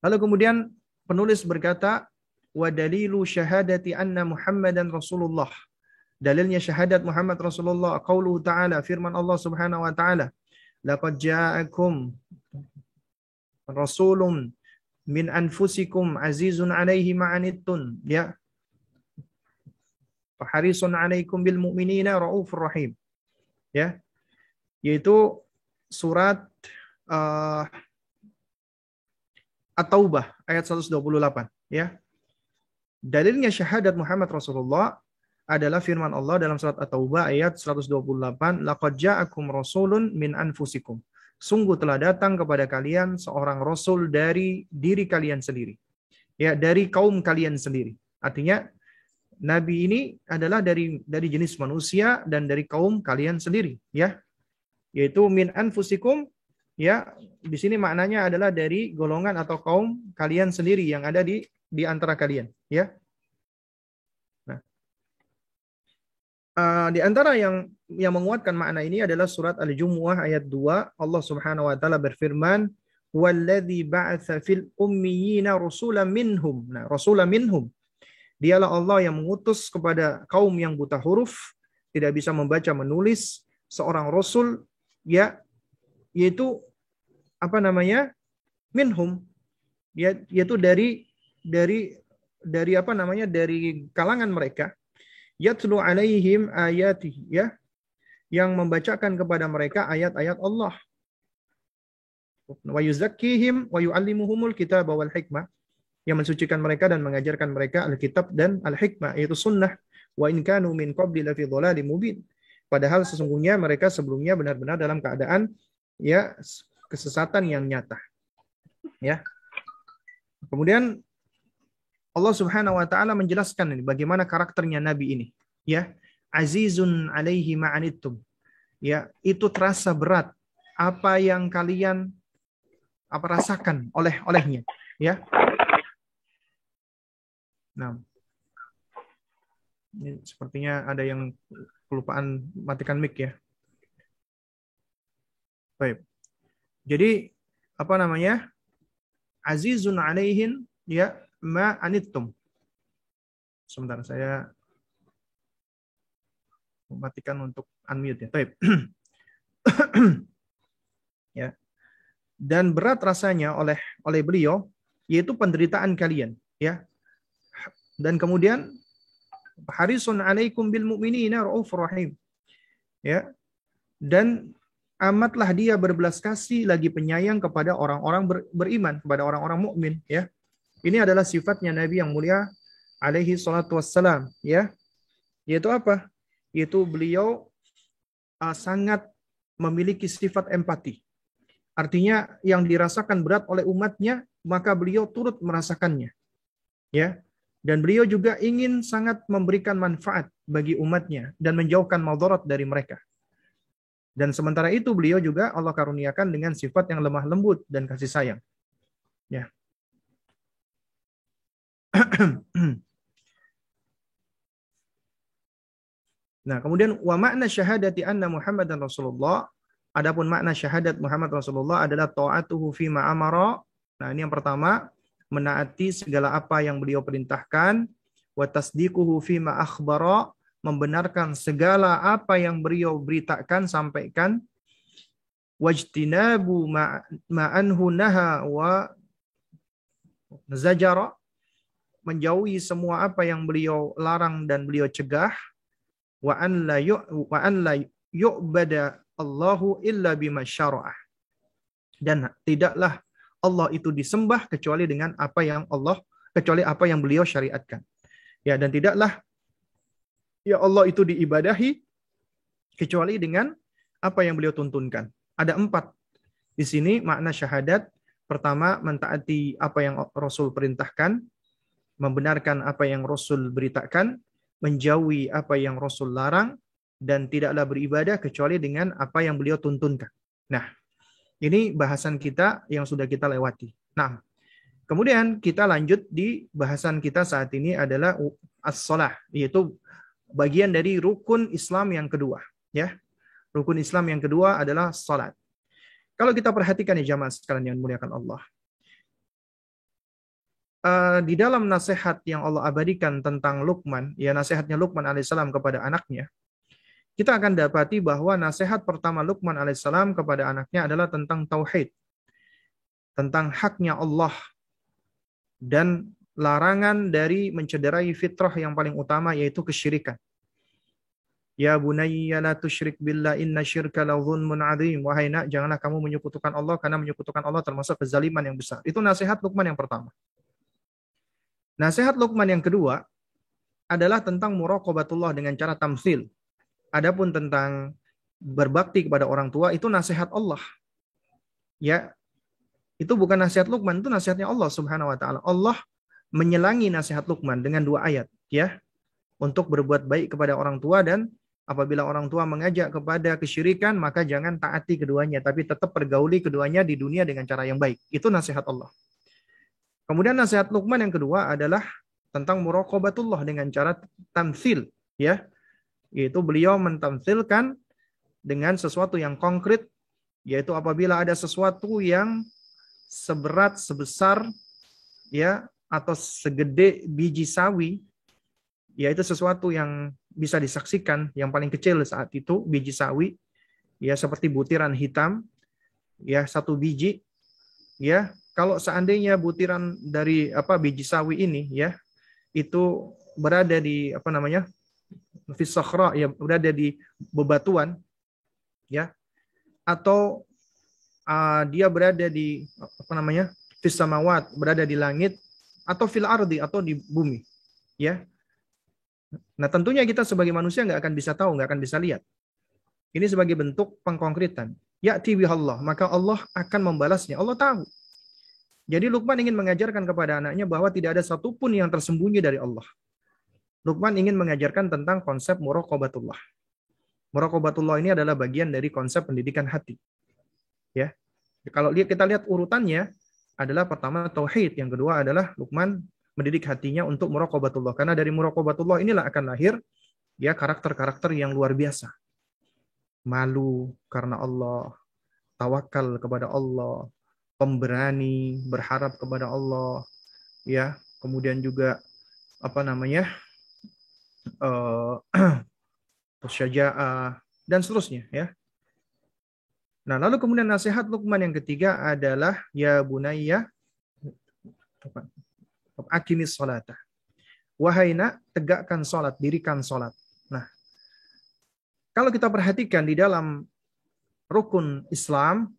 Lalu kemudian penulis berkata, wa dalilu syahadati anna Muhammadan Rasulullah. Dalilnya syahadat Muhammad Rasulullah, qauluhu ta'ala, firman Allah Subhanahu wa taala, laqad ja'akum rasulun min anfusikum azizun alaihi ma'anittun, ya, harisun alaikum bil mu'minina raufur rahim. Ya. Yaitu surat At-Taubah ayat 128, ya. Dalilnya syahadat Muhammad Rasulullah adalah firman Allah dalam surat At-Taubah ayat 128, laqad ja'akum rasulun min anfusikum. Sungguh telah datang kepada kalian seorang rasul dari diri kalian sendiri. Ya, dari kaum kalian sendiri. Artinya nabi ini adalah dari jenis manusia dan dari kaum kalian sendiri, ya. Yaitu min anfusikum, ya. Di sini maknanya adalah dari golongan atau kaum kalian sendiri yang ada di antara kalian, ya. Di antara yang menguatkan makna ini adalah surat Al-Jumu'ah ayat 2. Allah Subhanahu wa taala berfirman, "Walladzi ba'atsa fil ummiyina rasulan minhum." Nah, rasulan minhum. Dialah Allah yang mengutus kepada kaum yang buta huruf, tidak bisa membaca menulis, seorang rasul, ya, yaitu minhum, ya, yaitu dari kalangan mereka. Yatlu alaihim ayatih, ya, yang membacakan kepada mereka ayat-ayat Allah. Wa yuzakkihim wa yu'allimuhumul kitaba wal hikmah, yang mensucikan mereka dan mengajarkan mereka Alkitab dan Al-Hikmah, yaitu sunnah. Wa in kanu min qabli lafi dhalalim mubin. Padahal sesungguhnya mereka sebelumnya benar-benar dalam keadaan, ya, kesesatan yang nyata. Ya. Kemudian Allah Subhanahu wa taala menjelaskan ini bagaimana karakternya nabi ini, ya. Azizun alaihi ma'anittum. Ya, itu terasa berat apa yang kalian rasakan olehnya, ya. Nah, ini sepertinya ada yang kelupaan matikan mic, ya. Baik. Jadi azizun alaihin, ya, ma'anittum. Sebentar, saya mematikan untuk unmute, ya. Baik. Ya. Dan berat rasanya oleh beliau, yaitu penderitaan kalian, ya. Dan kemudian harisun alaikum bil mu'minina raufur rahim. Ya. Dan amatlah dia berbelas kasih lagi penyayang kepada orang-orang beriman, kepada orang-orang mukmin, ya. Ini adalah sifatnya Nabi yang mulia alaihi salatu wassalam, ya. Yaitu apa? Yaitu beliau sangat memiliki sifat empati. Artinya yang dirasakan berat oleh umatnya, maka beliau turut merasakannya. Ya. Dan beliau juga ingin sangat memberikan manfaat bagi umatnya dan menjauhkan madarat dari mereka. Dan sementara itu beliau juga Allah karuniakan dengan sifat yang lemah lembut dan kasih sayang. Ya. Nah, kemudian wa makna syahadati anna Muhammadan Rasulullah. Adapun makna syahadat Muhammad Rasulullah adalah ta'atuhu fi ma amara. Nah, ini yang pertama, menaati segala apa yang beliau perintahkan, wa tasdiquhu fi ma akhbara, membenarkan segala apa yang beliau beritakan, sampaikan, wajtinabu ma anhu naha wa zajara, menjauhi semua apa yang beliau larang dan beliau cegah, wa an la yu'bada Allahu illa bima syara'ah. Dan tidaklah Allah itu disembah kecuali dengan apa yang beliau syariatkan. Ya, dan tidaklah ya Allah itu diibadahi kecuali dengan apa yang beliau tuntunkan. Ada 4 di sini makna syahadat. Pertama, mentaati apa yang Rasul perintahkan, membenarkan apa yang Rasul beritakan, menjauhi apa yang Rasul larang, dan tidaklah beribadah kecuali dengan apa yang beliau tuntunkan. Nah, ini bahasan kita yang sudah kita lewati. Nah, kemudian kita lanjut di bahasan kita saat ini adalah as-shalah, yaitu bagian dari rukun Islam yang kedua. Ya, rukun Islam yang kedua adalah salat. Kalau kita perhatikan ya jamaah sekalian yang dimuliakan Allah, di dalam nasihat yang Allah abadikan tentang Luqman, ya nasihatnya Luqman alaihissalam kepada anaknya, kita akan dapati bahwa nasihat pertama Luqman alaihissalam kepada anaknya adalah tentang tauhid, tentang haknya Allah, dan larangan dari mencederai fitrah yang paling utama, yaitu kesyirikan. Ya bunayya la tusyrik billah inna syirka la dzulmun adzim. Wahai nak, janganlah kamu menyekutukan Allah, karena menyekutukan Allah termasuk kezaliman yang besar. Itu nasihat Luqman yang pertama. Nasihat Luqman yang kedua adalah tentang muraqabatullah dengan cara tamtsil. Adapun tentang berbakti kepada orang tua, itu nasihat Allah. Ya, itu bukan nasihat Luqman, itu nasihatnya Allah Subhanahu wa taala. Allah menyelangi nasihat Luqman dengan 2 ayat, ya. Untuk berbuat baik kepada orang tua, dan apabila orang tua mengajak kepada kesyirikan, maka jangan taati keduanya, tapi tetap pergauli keduanya di dunia dengan cara yang baik. Itu nasihat Allah. Kemudian nasihat Luqman yang kedua adalah tentang muraqabatullah dengan cara tamtsil, ya. Yaitu beliau mentamtsilkan dengan sesuatu yang konkret, yaitu apabila ada sesuatu yang seberat, sebesar, ya, atau segede biji sawi, yaitu sesuatu yang bisa disaksikan, yang paling kecil saat itu biji sawi, ya, seperti butiran hitam, ya, 1 biji, ya. Kalau seandainya butiran dari biji sawi ini, ya, itu berada di fis sakhra, ya, berada di bebatuan, ya, atau dia berada di fis samawat, berada di langit, atau fil ardi, atau di bumi, ya. Nah, tentunya kita sebagai manusia nggak akan bisa tahu, nggak akan bisa lihat. Ini sebagai bentuk pengkonkretan. Ya'ti bihallah, maka Allah akan membalasnya. Allah tahu. Jadi Luqman ingin mengajarkan kepada anaknya bahwa tidak ada satupun yang tersembunyi dari Allah. Luqman ingin mengajarkan tentang konsep muraqabatullah. Muraqabatullah ini adalah bagian dari konsep pendidikan hati. Ya. Kalau kita lihat urutannya, adalah pertama tauhid, yang kedua adalah Luqman mendidik hatinya untuk muraqabatullah. Karena dari muraqabatullah inilah akan lahir, ya, karakter-karakter yang luar biasa. Malu karena Allah, tawakal kepada Allah, pemberani, berharap kepada Allah, ya. Kemudian juga syaja'ah, dan seterusnya, ya. Nah, lalu kemudian nasihat Luqman yang ketiga adalah ya bunayya Aqimis salata. Wahai nak, tegakkan salat, dirikan salat. Nah, kalau kita perhatikan di dalam rukun Islam,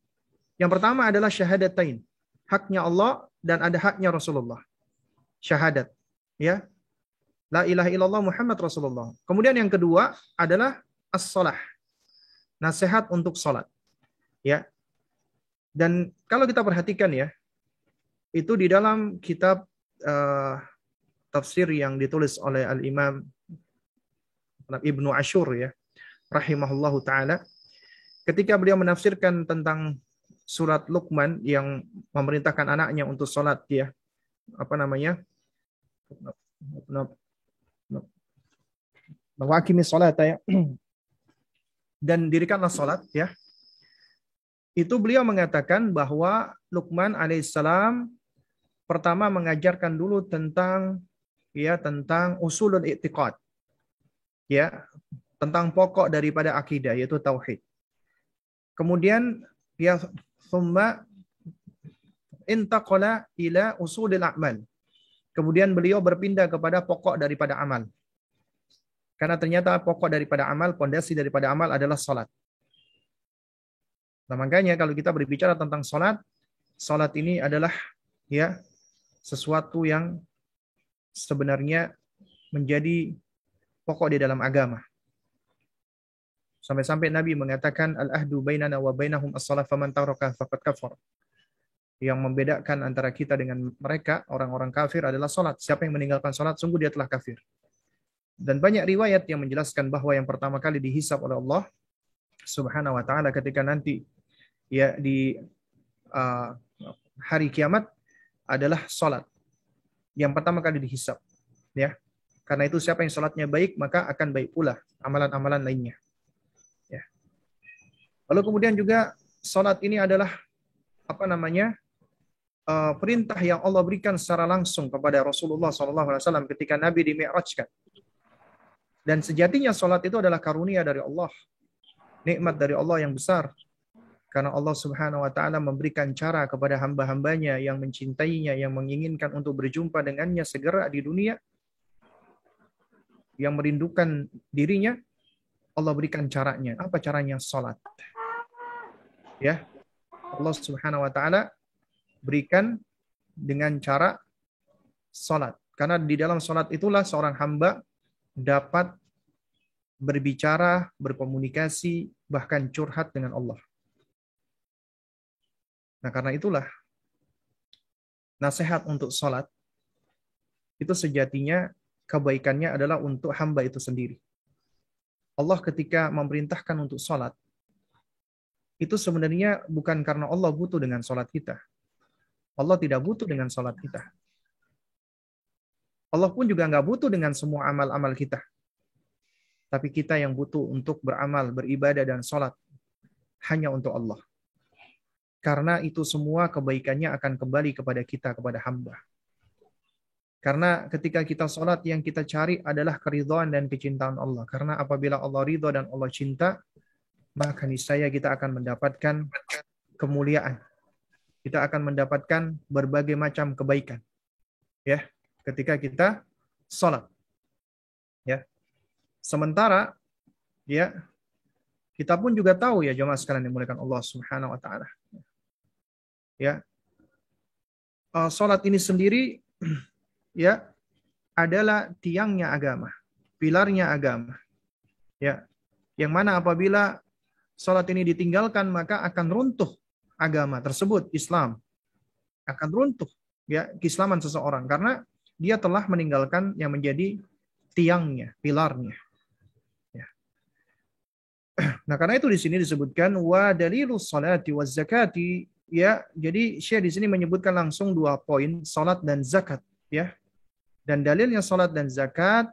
yang pertama adalah syahadatain. Haknya Allah dan ada haknya Rasulullah. Syahadat. Ya. La ilaha illallah Muhammad Rasulullah. Kemudian yang kedua adalah as-salah. Nasihat untuk salat. Ya. Dan kalau kita perhatikan ya, itu di dalam kitab tafsir yang ditulis oleh Al-Imam Ibnu Ashur ya, rahimahullahu taala, ketika beliau menafsirkan tentang surat Luqman yang memerintahkan anaknya untuk salat ya, Waqimis salata ya. Dan dirikanlah salat ya. Itu beliau mengatakan bahwa Luqman alaihissalam pertama mengajarkan dulu tentang usulul i'tiqad. Ya, tentang pokok daripada akidah yaitu tauhid. Kemudian ya thumma intaqala ila usulil a'mal. Kemudian beliau berpindah kepada pokok daripada amal. Karena ternyata pokok daripada amal, pondasi daripada amal adalah salat. Nah, makanya kalau kita berbicara tentang salat ini adalah ya sesuatu yang sebenarnya menjadi pokok di dalam agama. Sampai-sampai Nabi mengatakan al-ahdu bainana wa bainahum as-shalah faman taraka faqad kafar. Yang membedakan antara kita dengan mereka orang-orang kafir adalah salat. Siapa yang meninggalkan salat sungguh dia telah kafir. Dan banyak riwayat yang menjelaskan bahwa yang pertama kali dihisab oleh Allah Subhanahu wa taala ketika nanti ya di hari kiamat adalah salat. Yang pertama kali dihisab ya. Karena itu siapa yang salatnya baik maka akan baik pula amalan-amalan lainnya. Ya. Lalu kemudian juga salat ini adalah perintah yang Allah berikan secara langsung kepada Rasulullah SAW ketika Nabi dimi'rajkan. Dan sejatinya salat itu adalah karunia dari Allah. Nikmat dari Allah yang besar. Karena Allah Subhanahu wa taala memberikan cara kepada hamba-hambanya yang mencintainya, yang menginginkan untuk berjumpa dengannya segera di dunia, yang merindukan dirinya, Allah berikan caranya. Apa caranya? Salat. Ya. Allah Subhanahu wa taala berikan dengan cara salat. Karena di dalam salat itulah seorang hamba dapat berbicara, berkomunikasi, bahkan curhat dengan Allah. Nah, karena itulah nasihat untuk salat itu sejatinya kebaikannya adalah untuk hamba itu sendiri. Allah ketika memerintahkan untuk salat itu sebenarnya bukan karena Allah butuh dengan salat kita. Allah tidak butuh dengan salat kita. Allah pun juga nggak butuh dengan semua amal-amal kita. Tapi kita yang butuh untuk beramal, beribadah, dan salat hanya untuk Allah. Karena itu semua kebaikannya akan kembali kepada kita, kepada hamba. Karena ketika kita salat yang kita cari adalah keridhaan dan kecintaan Allah. Karena apabila Allah ridha dan Allah cinta, maka niscaya kita akan mendapatkan kemuliaan. Kita akan mendapatkan berbagai macam kebaikan. Ya, ketika kita salat. Ya. Sementara ya kita pun juga tahu ya jemaah sekalian yang dimuliakan Allah Subhanahu wa taala. Ya. Salat ini sendiri ya adalah tiangnya agama, pilarnya agama. Ya. Yang mana apabila salat ini ditinggalkan maka akan runtuh agama tersebut, Islam. Akan runtuh ya keislaman seseorang karena dia telah meninggalkan yang menjadi tiangnya, pilarnya. Ya. Nah, karena itu di sini disebutkan wa dalilus salati waz zakati. Ya, jadi Syekh di sini menyebutkan langsung 2 poin, salat dan zakat, ya. Dan dalilnya salat dan zakat,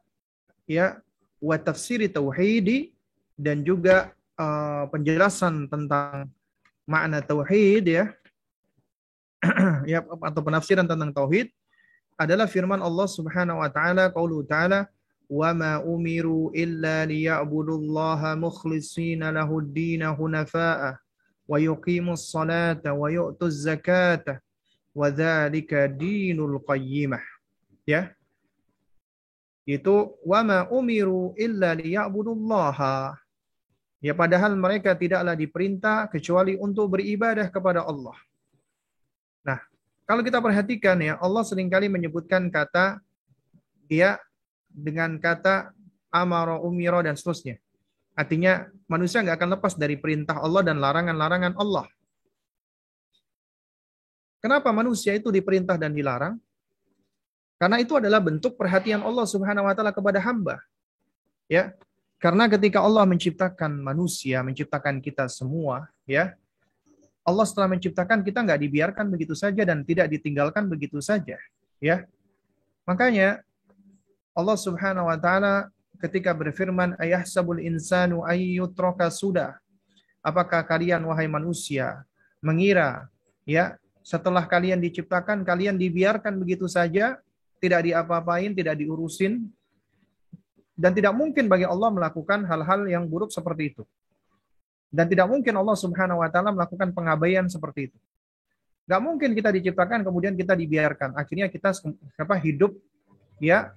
ya, wa tafsiri tauhidi, dan juga penjelasan tentang makna tauhid, ya. Ya, atau penafsiran tentang tauhid adalah firman Allah Subhanahu wa taala, qaulu ta'ala, wa ma umiru illa liya'budullaha mukhlishina lahud-din hunafa'a wa yuqimus salata wa yu'tuz zakata wa dzalika dinul qayyimah. Ya. Itu wa ma umiru illa liya'budullaha. Ya, padahal mereka tidaklah diperintah kecuali untuk beribadah kepada Allah. Nah, kalau kita perhatikan ya, Allah seringkali menyebutkan kata dia dengan kata amara, umira, dan seterusnya. Artinya manusia nggak akan lepas dari perintah Allah dan larangan-larangan Allah. Kenapa manusia itu diperintah dan dilarang? Karena itu adalah bentuk perhatian Allah Subhanahu wa taala kepada hamba. Ya. Karena ketika Allah menciptakan manusia, menciptakan kita semua, ya, Allah setelah menciptakan kita nggak dibiarkan begitu saja dan tidak ditinggalkan begitu saja, ya. Makanya Allah Subhanahu wa taala ketika berfirman, ayahsabul insanu ayyutraka sudah. Apakah kalian wahai manusia mengira, ya, setelah kalian diciptakan kalian dibiarkan begitu saja, tidak diapa-apain, tidak diurusin? Dan tidak mungkin bagi Allah melakukan hal-hal yang buruk seperti itu. Dan tidak mungkin Allah Subhanahu wa taala melakukan pengabaian seperti itu. Gak mungkin kita diciptakan kemudian kita dibiarkan. Akhirnya kita hidup ya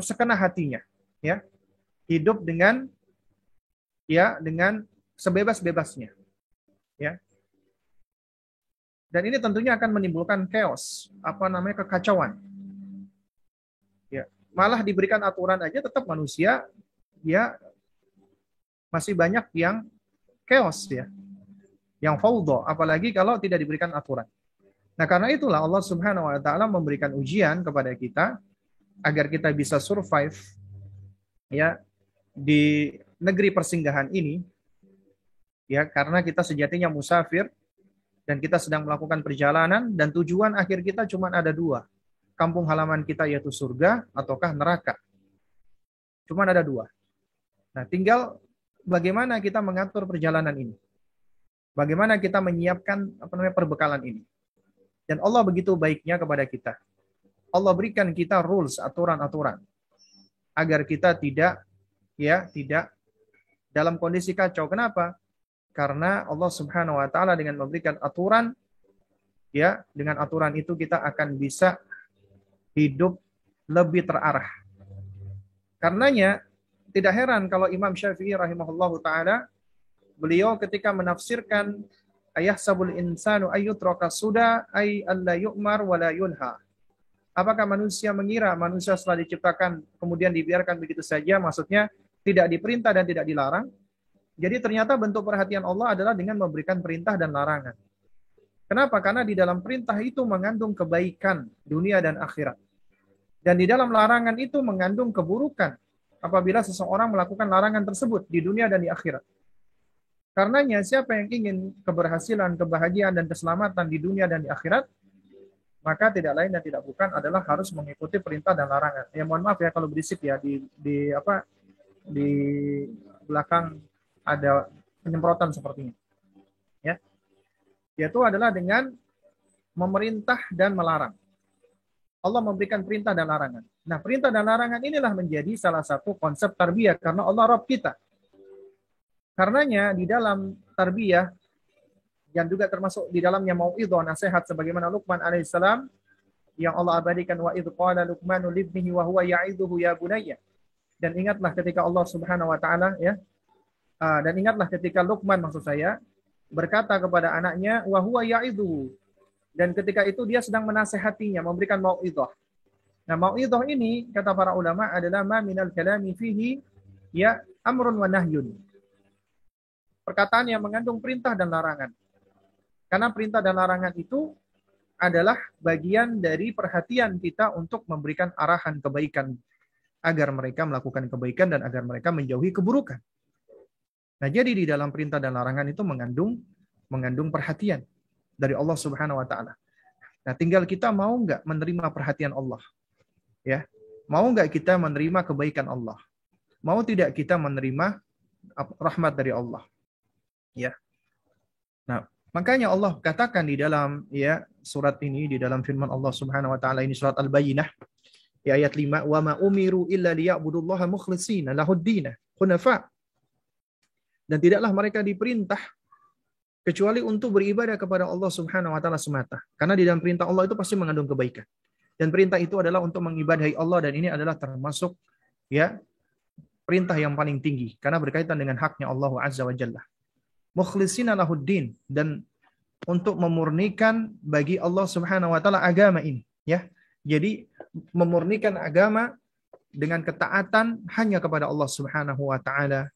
sekena hatinya, ya. Hidup dengan sebebas-bebasnya, ya. Dan ini tentunya akan menimbulkan chaos, kekacauan. Ya. Malah diberikan aturan aja tetap manusia ya masih banyak yang chaos, ya, yang faudo, apalagi kalau tidak diberikan aturan. Nah, karena itulah Allah Subhanahu wa taala memberikan ujian kepada kita agar kita bisa survive ya di negeri persinggahan ini, ya, karena kita sejatinya musafir dan kita sedang melakukan perjalanan dan tujuan akhir kita cuma ada dua. Kampung halaman kita yaitu surga ataukah neraka. Cuma ada dua. Nah, tinggal bagaimana kita mengatur perjalanan ini. Bagaimana kita menyiapkan perbekalan ini. Dan Allah begitu baiknya kepada kita. Allah berikan kita rules, aturan-aturan agar kita tidak dalam kondisi kacau. Kenapa? Karena Allah Subhanahu wa taala dengan memberikan aturan, ya, dengan aturan itu kita akan bisa hidup lebih terarah. Karenanya tidak heran kalau Imam Syafi'i rahimahullahu taala beliau ketika menafsirkan ayahsabul insanu ayyutraka suda ay alla yu'mar wa la yunha. Apakah manusia mengira manusia setelah diciptakan kemudian dibiarkan begitu saja, maksudnya tidak diperintah dan tidak dilarang? Jadi ternyata bentuk perhatian Allah adalah dengan memberikan perintah dan larangan. Kenapa? Karena di dalam perintah itu mengandung kebaikan dunia dan akhirat. Dan di dalam larangan itu mengandung keburukan apabila seseorang melakukan larangan tersebut di dunia dan di akhirat. Karenanya siapa yang ingin keberhasilan, kebahagiaan, dan keselamatan di dunia dan di akhirat, maka tidak lain dan tidak bukan adalah harus mengikuti perintah dan larangan. Ya, mohon maaf ya kalau berisik ya, di belakang ada penyemprotan sepertinya. Ya. Yaitu adalah dengan memerintah dan melarang. Allah memberikan perintah dan larangan. Nah, perintah dan larangan inilah menjadi salah satu konsep tarbiyah karena Allah Rabb kita. Karenanya di dalam tarbiyah yang juga termasuk di dalamnya mau'idhah, nasihat sebagaimana Luqman alaihissalam yang Allah abadikan, wa idh qala Luqmanu libnihi wa huwa ya'idhuhu ya bunayya. Dan ingatlah ketika Allah Subhanahu wa taala dan ingatlah ketika Luqman maksud saya berkata kepada anaknya wa huwa ya'idhuhu, dan ketika itu dia sedang menasehatinya, memberikan mau'idhah. Nah, mau'idhah ini kata para ulama adalah ma minal kalami fihi ya amrun wa nahyun. Perkataan yang mengandung perintah dan larangan. Karena perintah dan larangan itu adalah bagian dari perhatian kita untuk memberikan arahan kebaikan agar mereka melakukan kebaikan dan agar mereka menjauhi keburukan. Nah, jadi di dalam perintah dan larangan itu mengandung perhatian dari Allah Subhanahu wa taala. Nah, tinggal kita mau nggak menerima perhatian Allah. Ya. Mau nggak kita menerima kebaikan Allah? Mau tidak kita menerima rahmat dari Allah? Ya. Nah, makanya Allah katakan di dalam surat ini, di dalam firman Allah Subhanahu wa taala ini, surat Al-Bayyinah ayat 5, wa ma umiru illa liya'budullaha mukhlishina lahud-din hunafa. Dan tidaklah mereka diperintah kecuali untuk beribadah kepada Allah Subhanahu wa taala semata. Karena di dalam perintah Allah itu pasti mengandung kebaikan. Dan perintah itu adalah untuk mengibadahi Allah, dan ini adalah termasuk ya perintah yang paling tinggi karena berkaitan dengan haknya Allah Azza wa Jalla. Mukhlishina lahuddin, dan untuk memurnikan bagi Allah Subhanahu wa taala agama ini, ya. Jadi memurnikan agama dengan ketaatan hanya kepada Allah Subhanahu wa taala,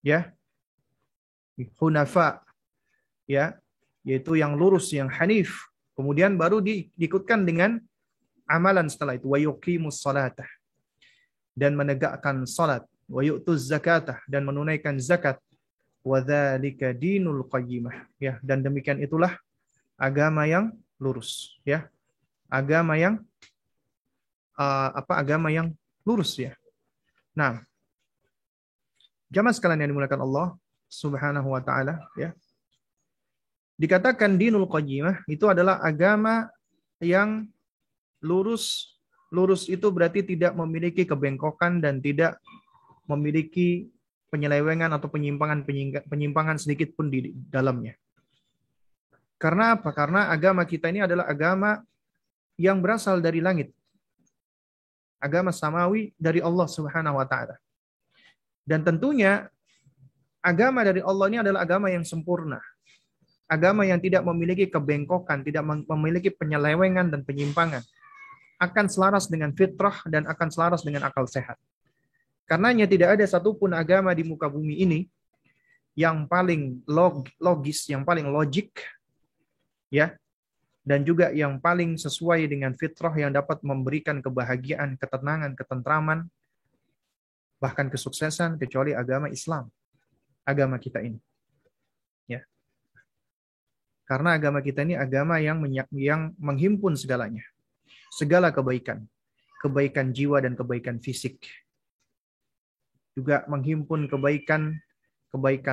ya. Hunafa, ya, yaitu yang lurus, yang hanif. Kemudian baru diikutkan dengan amalan setelah itu, wa yuqimus salatah, dan menegakkan salat, wa yu'tuz zakatah, dan menunaikan zakat, wa dzalika dinul qayyimah, ya, dan demikian itulah agama yang lurus, ya. Agama yang agama yang lurus, ya. Nah, jamaah sekalian yang dimuliakan Allah Subhanahu wa taala, ya. Dikatakan dinul qayyimah itu adalah agama yang lurus. Lurus itu berarti tidak memiliki kebengkokan dan tidak memiliki penyelewengan atau penyimpangan sedikit pun di dalamnya. Karena apa? Karena agama kita ini adalah agama yang berasal dari langit. Agama samawi dari Allah Subhanahu wa taala. Dan tentunya agama dari Allah ini adalah agama yang sempurna. Agama yang tidak memiliki kebengkokan, tidak memiliki penyelewengan dan penyimpangan. Akan selaras dengan fitrah dan akan selaras dengan akal sehat. Karenanya tidak ada satupun agama di muka bumi ini yang paling logis, yang paling logik, ya, dan juga yang paling sesuai dengan fitrah yang dapat memberikan kebahagiaan, ketenangan, ketentraman, bahkan kesuksesan, kecuali agama Islam, agama kita ini, ya. Karena agama kita ini agama yang menghimpun segalanya. Segala kebaikan, kebaikan jiwa dan kebaikan fisik. Juga menghimpun kebaikan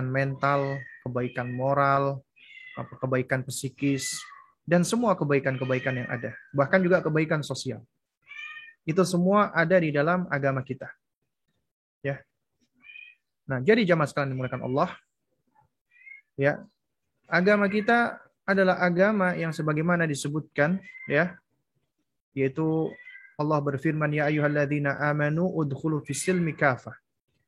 mental, kebaikan moral, kebaikan psikis, dan semua kebaikan-kebaikan yang ada. Bahkan juga kebaikan sosial. Itu semua ada di dalam agama kita. Ya. Nah, jadi jamaah sekalian dimuliakan Allah, ya. Agama kita adalah agama yang sebagaimana disebutkan, ya, yaitu Allah berfirman, ya ayyuhalladzina amanu udkhulu fis-silmi kafah.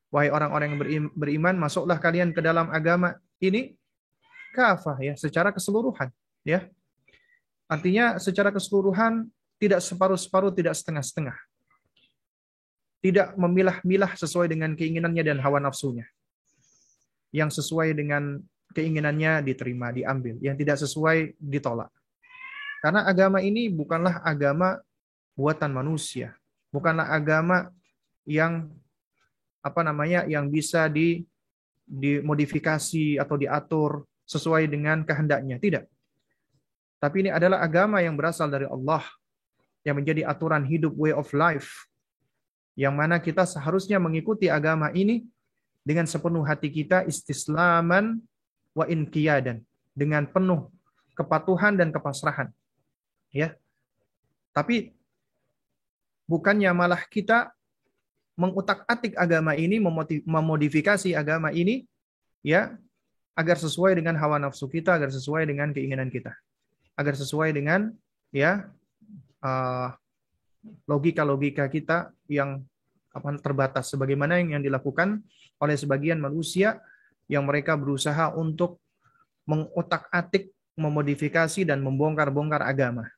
Wahai orang-orang yang beriman, masuklah kalian ke dalam agama ini kafah, ya, secara keseluruhan, ya. Artinya secara keseluruhan, tidak separuh-separuh, tidak setengah-setengah. Tidak memilah-milah sesuai dengan keinginannya dan hawa nafsunya. Yang sesuai dengan keinginannya diterima, diambil. Yang tidak sesuai ditolak. Karena agama ini bukanlah agama buatan manusia. Bukanlah agama yang yang bisa dimodifikasi atau diatur sesuai dengan kehendaknya. Tidak. Tapi ini adalah agama yang berasal dari Allah, yang menjadi aturan hidup, way of life, yang mana kita seharusnya mengikuti agama ini dengan sepenuh hati kita, istislaman wa inqiyadan, dengan penuh kepatuhan dan kepasrahan. Ya. Tapi bukannya malah kita mengutak-atik agama ini, memodifikasi agama ini, ya, agar sesuai dengan hawa nafsu kita, agar sesuai dengan keinginan kita, agar sesuai dengan, ya, logika-logika kita yang terbatas, sebagaimana yang dilakukan oleh sebagian manusia yang mereka berusaha untuk mengutak-atik, memodifikasi dan membongkar-bongkar agama.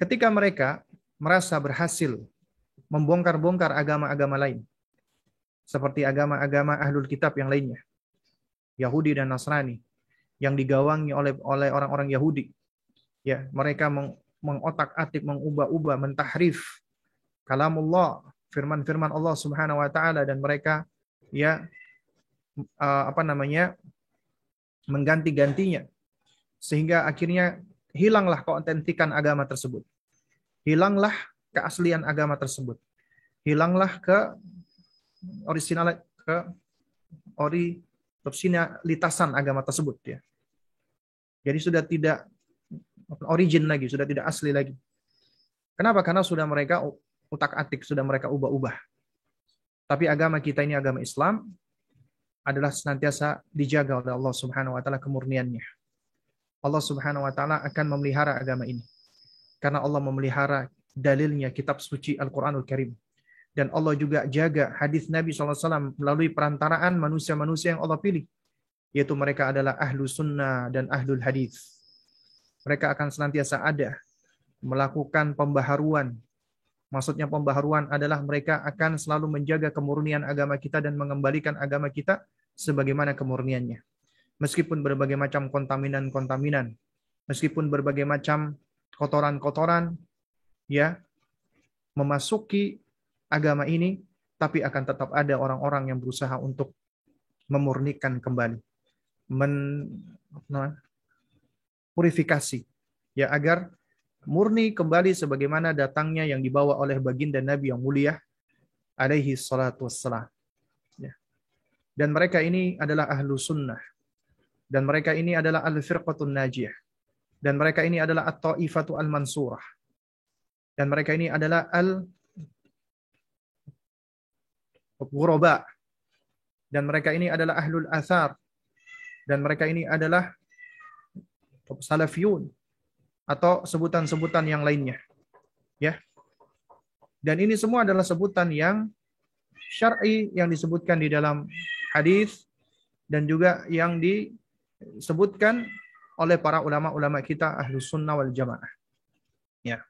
Ketika mereka merasa berhasil membongkar-bongkar agama-agama lain, seperti agama-agama ahlul kitab yang lainnya, Yahudi dan Nasrani, yang digawangi oleh orang-orang Yahudi, ya, mereka mengotak-atik, mengubah-ubah, mentahrif kalamullah, firman-firman Allah Subhanahu wa taala, dan mereka, ya, mengganti-gantinya, sehingga akhirnya hilanglah keautentikan agama tersebut. Hilanglah keaslian agama tersebut. Hilanglah originalitasan agama tersebut, ya. Jadi sudah tidak origin lagi, sudah tidak asli lagi. Kenapa? Karena sudah mereka utak-atik, sudah mereka ubah-ubah. Tapi agama kita ini agama Islam, adalah senantiasa dijaga oleh Allah Subhanahu wa taala kemurniannya. Allah Subhanahu wa taala akan memelihara agama ini. Karena Allah memelihara dalilnya kitab suci Al-Qur'anul Karim. Dan Allah juga jaga hadis Nabi SAW melalui perantaraan manusia-manusia yang Allah pilih. Yaitu mereka adalah ahlu sunnah dan ahlul hadis. Mereka akan senantiasa ada melakukan pembaharuan. Maksudnya pembaharuan adalah mereka akan selalu menjaga kemurnian agama kita dan mengembalikan agama kita sebagaimana kemurniannya. Meskipun berbagai macam kontaminan-kontaminan, meskipun berbagai macam kotoran-kotoran ya memasuki agama ini, tapi akan tetap ada orang-orang yang berusaha untuk memurnikan kembali, purifikasi ya agar murni kembali sebagaimana datangnya yang dibawa oleh baginda Nabi yang mulia alaihi salatu wassalam. Ya. Dan mereka ini adalah ahlu sunnah. Dan mereka ini adalah al-firqatun najiyah. Dan mereka ini adalah at-ta'ifatu al-mansurah. Dan mereka ini adalah al-ghuraba. Dan mereka ini adalah ahlul athar. Dan mereka ini adalah salafiyun. Atau sebutan-sebutan yang lainnya. Ya. Dan ini semua adalah sebutan yang syar'i yang disebutkan di dalam hadis dan juga yang disebutkan oleh para ulama-ulama kita Ahlus Sunnah wal Jamaah. Ya.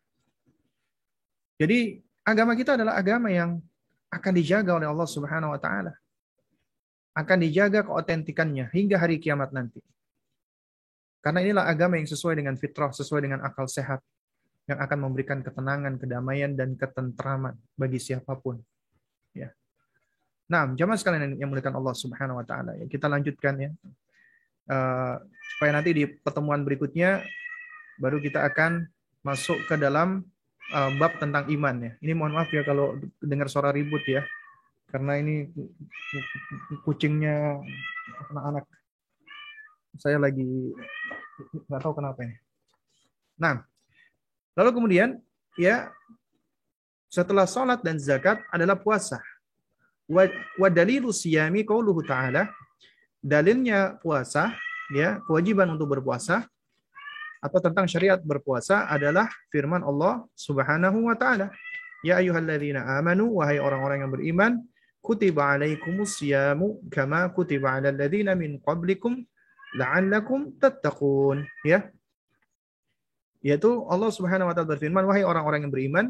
Jadi agama kita adalah agama yang akan dijaga oleh Allah Subhanahu wa taala. Akan dijaga keotentikannya hingga hari kiamat nanti. Karena inilah agama yang sesuai dengan fitrah, sesuai dengan akal sehat, yang akan memberikan ketenangan, kedamaian, dan ketentraman bagi siapapun. Ya. Nah, jamaah sekalian yang muliakan Allah Subhanahu Wa Taala, ya, kita lanjutkan ya, supaya nanti di pertemuan berikutnya baru kita akan masuk ke dalam bab tentang iman ya. Ini mohon maaf ya kalau dengar suara ribut ya, karena ini kucingnya anak-anak. Saya lagi nggak tahu kenapa ini. Nah, lalu kemudian ya setelah salat dan zakat adalah puasa. Wa dalilu siyami qauluhu ta'ala. Dalilnya puasa ya, kewajiban untuk berpuasa atau tentang syariat berpuasa adalah firman Allah Subhanahu wa taala. Ya ayyuhalladzina amanu, wahai orang-orang yang beriman, kutiba alaikumus siyamu kama kutiba alal ladzina min qablikum la'allakum tattaqun, ya. Yaitu Allah Subhanahu wa taala berfirman, wahai orang-orang yang beriman,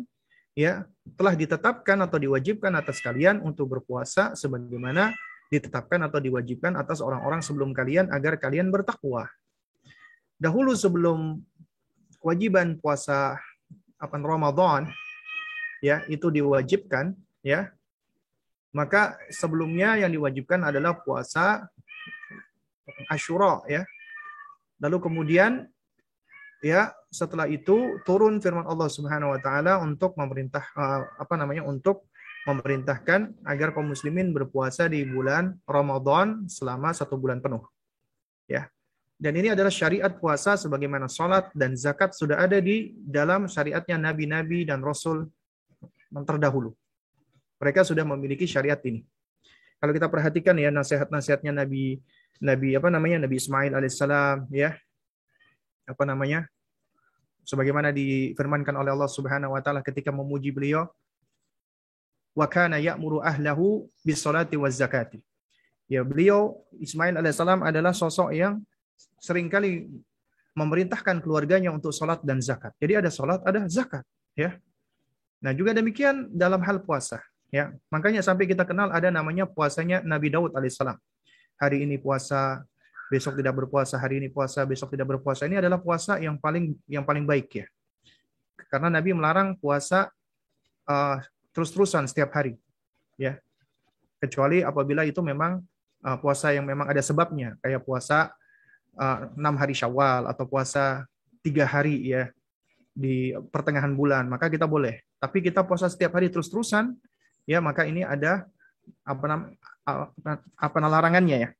ya, telah ditetapkan atau diwajibkan atas kalian untuk berpuasa sebagaimana ditetapkan atau diwajibkan atas orang-orang sebelum kalian agar kalian bertakwa. Dahulu sebelum kewajiban puasa Ramadan, ya, itu diwajibkan, ya. Maka sebelumnya yang diwajibkan adalah puasa Asyura ya. Lalu kemudian ya setelah itu turun firman Allah Subhanahu wa taala untuk untuk memerintahkan agar kaum muslimin berpuasa di bulan Ramadan selama 1 bulan penuh. Ya. Dan ini adalah syariat puasa sebagaimana salat dan zakat sudah ada di dalam syariatnya nabi-nabi dan rasul yang terdahulu. Mereka sudah memiliki syariat ini. Kalau kita perhatikan ya nasihat-nasihatnya Nabi Ismail alaihissalam ya. Sebagaimana difirmankan oleh Allah Subhanahu wa taala ketika memuji beliau, wa kana ya'muru ahlahu bis-sholati waz-zakati. Ya, beliau Ismail alaihissalam adalah sosok yang seringkali memerintahkan keluarganya untuk salat dan zakat. Jadi ada salat, ada zakat, ya. Nah, juga demikian dalam hal puasa, ya. Makanya sampai kita kenal ada namanya puasanya Nabi Daud alaihissalam. Hari ini puasa, besok tidak berpuasa, hari ini puasa, besok tidak berpuasa. Ini adalah puasa yang paling baik ya. Karena Nabi melarang puasa terus-terusan setiap hari, ya. Kecuali apabila itu memang puasa yang memang ada sebabnya, kayak puasa 6 hari Syawal atau puasa 3 hari ya di pertengahan bulan, maka kita boleh. Tapi kita puasa setiap hari terus-terusan, ya maka ini ada larangannya ya.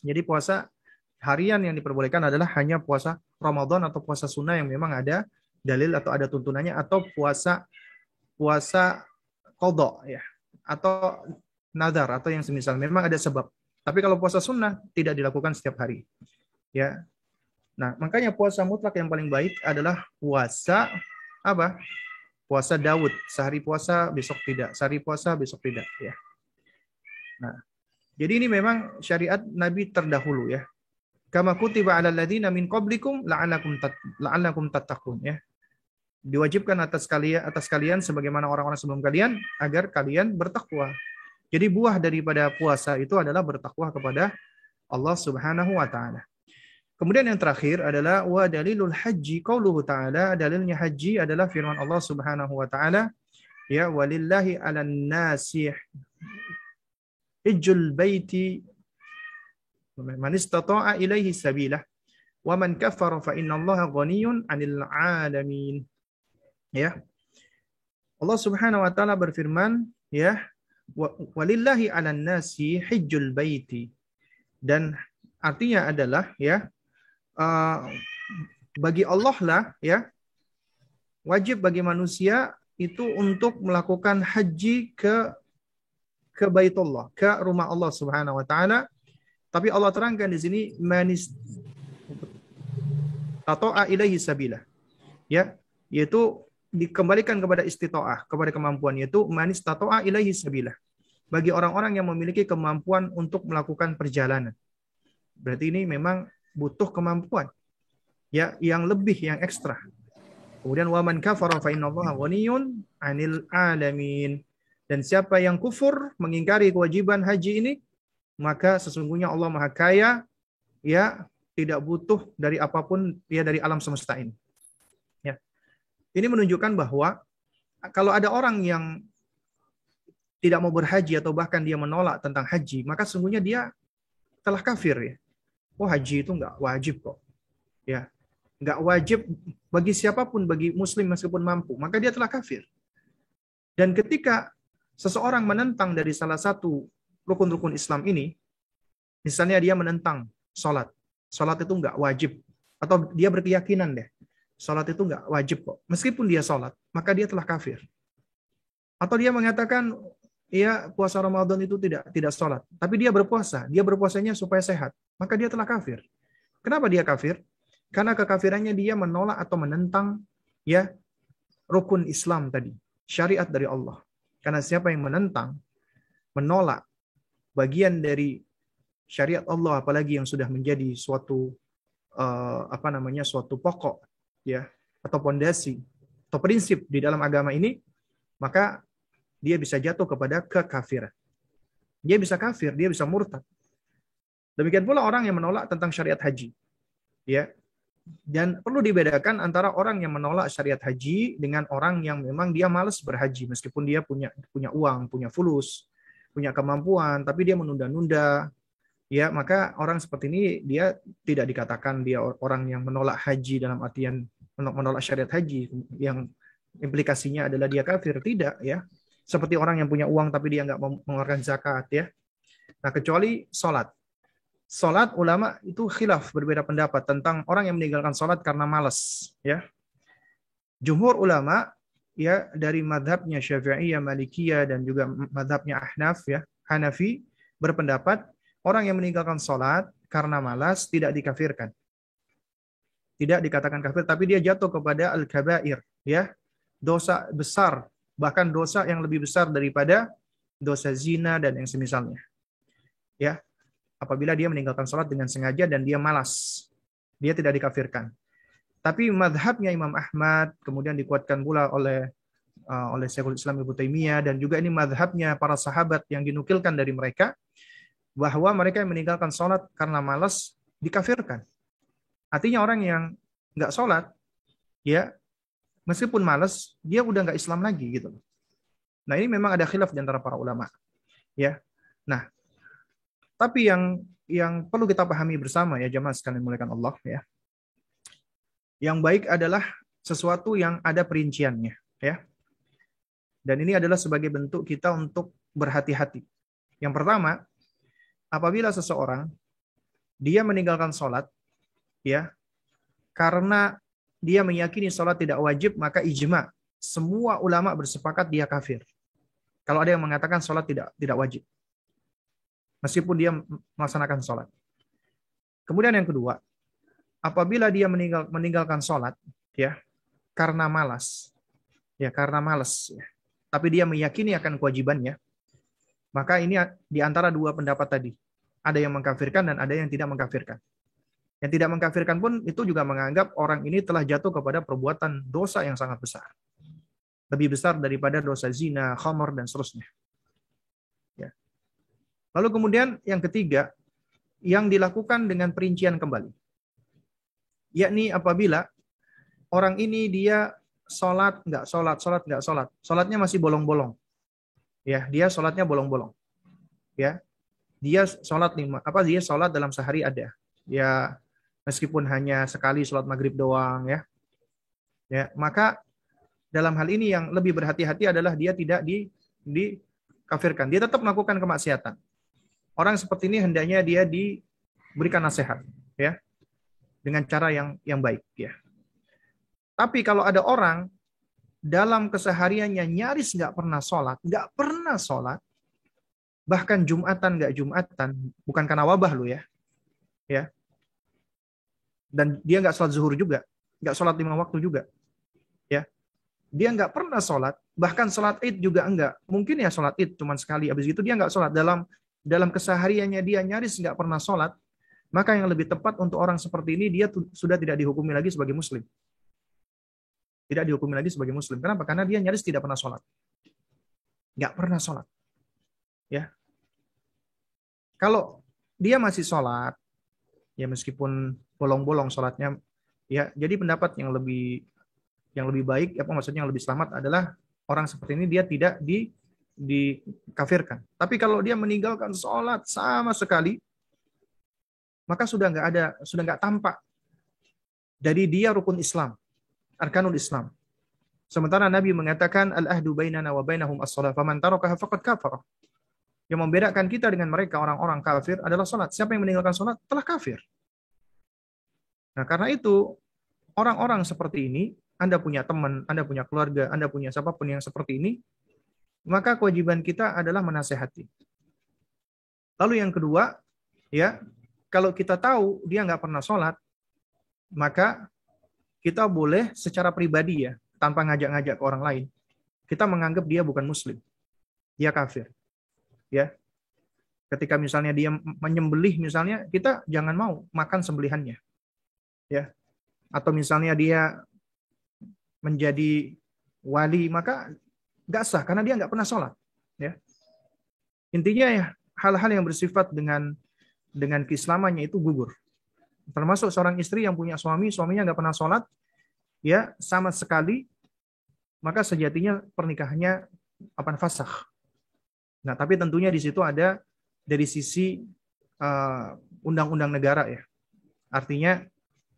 Jadi puasa harian yang diperbolehkan adalah hanya puasa Ramadan atau puasa sunnah yang memang ada dalil atau ada tuntunannya, atau puasa qadha ya, atau nazar atau yang semisal memang ada sebab. Tapi kalau puasa sunnah tidak dilakukan setiap hari. Ya. Nah, makanya puasa mutlak yang paling baik adalah puasa apa? Puasa Daud. Sehari puasa, besok tidak. Sehari puasa, besok tidak. Ya. Nah, jadi ini memang syariat Nabi terdahulu ya. Kama kutiba 'alal ladzina min qablikum la'allakum tattaqun ya. Diwajibkan atas kalian sebagaimana orang-orang sebelum kalian agar kalian bertakwa. Jadi buah daripada puasa itu adalah bertakwa kepada Allah Subhanahu wa taala. Kemudian yang terakhir adalah wa dalilul haji qauluhu ta'ala, dalilnya haji adalah firman Allah Subhanahu wa taala ya walillahi 'alan nasi hajjul baiti man istata'a ilaihi sabila wa man kafara fa innallaha ghaniyyun 'anil 'alamin. Ya. Allah Subhanahu wa taala berfirman ya walillahi 'alan nasi hajjul baiti, dan artinya adalah ya bagi Allah lah ya wajib bagi manusia itu untuk melakukan haji ke Baitullah, ke rumah Allah Subhanahu wa taala. Tapi Allah terangkan di sini manis tato'a ilaihi sabila. Ya, yaitu dikembalikan kepada istita'ah, kepada kemampuan, yaitu manis tato'a ilaihi sabila. Bagi orang-orang yang memiliki kemampuan untuk melakukan perjalanan. Berarti ini memang butuh kemampuan ya yang lebih, yang ekstra. Kemudian waman kafara fa innallaha ghaniyyun 'anil 'alamin. Dan siapa yang kufur mengingkari kewajiban haji ini, maka sesungguhnya Allah Maha Kaya ya, tidak butuh dari apapun ya dari alam semesta ini. Ya. Ini menunjukkan bahwa kalau ada orang yang tidak mau berhaji atau bahkan dia menolak tentang haji, maka sesungguhnya dia telah kafir ya. Oh, haji itu nggak wajib kok. Ya, nggak wajib bagi siapapun, bagi muslim meskipun mampu, maka dia telah kafir. Dan ketika seseorang menentang dari salah satu rukun-rukun Islam ini, misalnya dia menentang sholat. Sholat itu nggak wajib. Atau dia berkeyakinan deh, sholat itu nggak wajib kok. Meskipun dia sholat, maka dia telah kafir. Atau dia mengatakan, ya puasa Ramadan itu tidak sholat. Tapi dia berpuasa. Dia berpuasanya supaya sehat. Maka dia telah kafir. Kenapa dia kafir? Karena kekafirannya dia menolak atau menentang ya rukun Islam tadi. Syariat dari Allah. Karena siapa yang menentang, menolak bagian dari syariat Allah, apalagi yang sudah menjadi suatu suatu pokok ya atau pondasi atau prinsip di dalam agama ini, maka dia bisa jatuh kepada kekafiran. Dia bisa kafir, dia bisa murtad. Demikian pula orang yang menolak tentang syariat haji. Ya. Dan perlu dibedakan antara orang yang menolak syariat haji dengan orang yang memang dia malas berhaji meskipun dia punya uang, punya fulus, punya kemampuan, tapi dia menunda-nunda. Ya, maka orang seperti ini dia tidak dikatakan dia orang yang menolak haji dalam artian menolak syariat haji yang implikasinya adalah dia kafir, tidak ya. Seperti orang yang punya uang tapi dia nggak mengeluarkan zakat ya. Nah, kecuali sholat. Sholat ulama itu khilaf, berbeda pendapat tentang orang yang meninggalkan sholat karena malas ya. Jumhur ulama ya dari madhabnya Syafi'iyah, Malikiyah dan juga madhabnya Ahnaf ya, Hanafi berpendapat orang yang meninggalkan sholat karena malas tidak dikafirkan. Tidak dikatakan kafir, tapi dia jatuh kepada al-kabair ya. Dosa besar, bahkan dosa yang lebih besar daripada dosa zina dan yang semisalnya. Ya. Apabila dia meninggalkan sholat dengan sengaja dan dia malas, dia tidak dikafirkan. Tapi madhabnya Imam Ahmad, kemudian dikuatkan pula oleh Syekhul Islam Ibnu Taimiyah, dan juga ini madhabnya para sahabat yang dinukilkan dari mereka, bahwa mereka yang meninggalkan sholat karena malas dikafirkan. Artinya orang yang nggak sholat, ya meskipun malas, dia udah nggak Islam lagi gitu. Nah ini memang ada khilaf di antara para ulama. Ya, nah. Tapi yang perlu kita pahami bersama ya jemaah sekalian muliakan Allah ya. Yang baik adalah sesuatu yang ada perinciannya ya. Dan ini adalah sebagai bentuk kita untuk berhati-hati. Yang pertama, apabila seseorang dia meninggalkan sholat ya karena dia meyakini sholat tidak wajib, maka ijma semua ulama bersepakat dia kafir. Kalau ada yang mengatakan sholat tidak wajib. meskipun dia melaksanakan sholat. Kemudian yang kedua, apabila dia meninggalkan sholat, ya, karena malas, ya, tapi dia meyakini akan kewajibannya, maka ini di antara dua pendapat tadi. Ada yang mengkafirkan dan ada yang tidak mengkafirkan. Yang tidak mengkafirkan pun itu juga menganggap orang ini telah jatuh kepada perbuatan dosa yang sangat besar. Lebih besar daripada dosa zina, khamar, dan seterusnya. Ya. Lalu kemudian yang ketiga, yang dilakukan dengan perincian kembali. Yakni apabila orang ini dia sholat, nggak sholat, sholat, nggak sholat. Sholatnya masih bolong-bolong. Ya, dia sholatnya bolong-bolong. Ya, dia sholat dia sholat dalam sehari ada. Ya, meskipun hanya sekali sholat maghrib doang, ya. Ya, maka dalam hal ini yang lebih berhati-hati adalah dia tidak dikafirkan. Dia tetap melakukan kemaksiatan. Orang seperti ini hendaknya dia diberikan nasihat, ya, dengan cara yang baik, ya. Tapi kalau ada orang dalam kesehariannya nyaris nggak pernah sholat, bahkan Jumatan nggak Jumatan, bukan karena wabah lo, ya, dan dia nggak sholat zuhur juga, nggak sholat 5 waktu juga, ya, dia nggak pernah sholat, bahkan sholat id juga enggak, mungkin ya sholat id cuma sekali, habis itu dia nggak sholat, dalam kesehariannya dia nyaris nggak pernah sholat, maka yang lebih tepat untuk orang seperti ini dia sudah tidak dihukumi lagi sebagai muslim. Tidak dihukumi lagi sebagai muslim. Kenapa? Karena dia nyaris tidak pernah sholat. Nggak pernah sholat. Ya. Kalau dia masih sholat, ya meskipun bolong-bolong sholatnya, ya, jadi pendapat yang lebih baik, apa maksudnya yang lebih selamat adalah orang seperti ini dia tidak dikafirkan. Tapi kalau dia meninggalkan sholat sama sekali, maka sudah nggak tampak dari dia rukun Islam, arkanul Islam. Sementara Nabi mengatakan al-ahdu bainana wa bainahum as-shalah faman tarakaha faqad kafara. Yang membedakan kita dengan mereka orang-orang kafir adalah salat. Siapa yang meninggalkan salat telah kafir. Nah, karena itu orang-orang seperti ini, Anda punya teman, Anda punya keluarga, Anda punya siapapun yang seperti ini, maka kewajiban kita adalah menasehati. Lalu yang kedua, ya, kalau kita tahu dia nggak pernah sholat, maka kita boleh secara pribadi, ya, tanpa ngajak-ngajak ke orang lain, kita menganggap dia bukan muslim, dia kafir, ya. Ketika misalnya dia menyembelih, misalnya kita jangan mau makan sembelihannya, ya. Atau misalnya dia menjadi wali, maka nggak sah karena dia nggak pernah sholat, ya. Intinya ya hal-hal yang bersifat dengan keislamannya itu gugur. Termasuk seorang istri yang punya suaminya nggak pernah sholat, ya, sama sekali, maka sejatinya pernikahannya fasakh. Nah, tapi tentunya di situ ada dari sisi undang-undang negara, ya. Artinya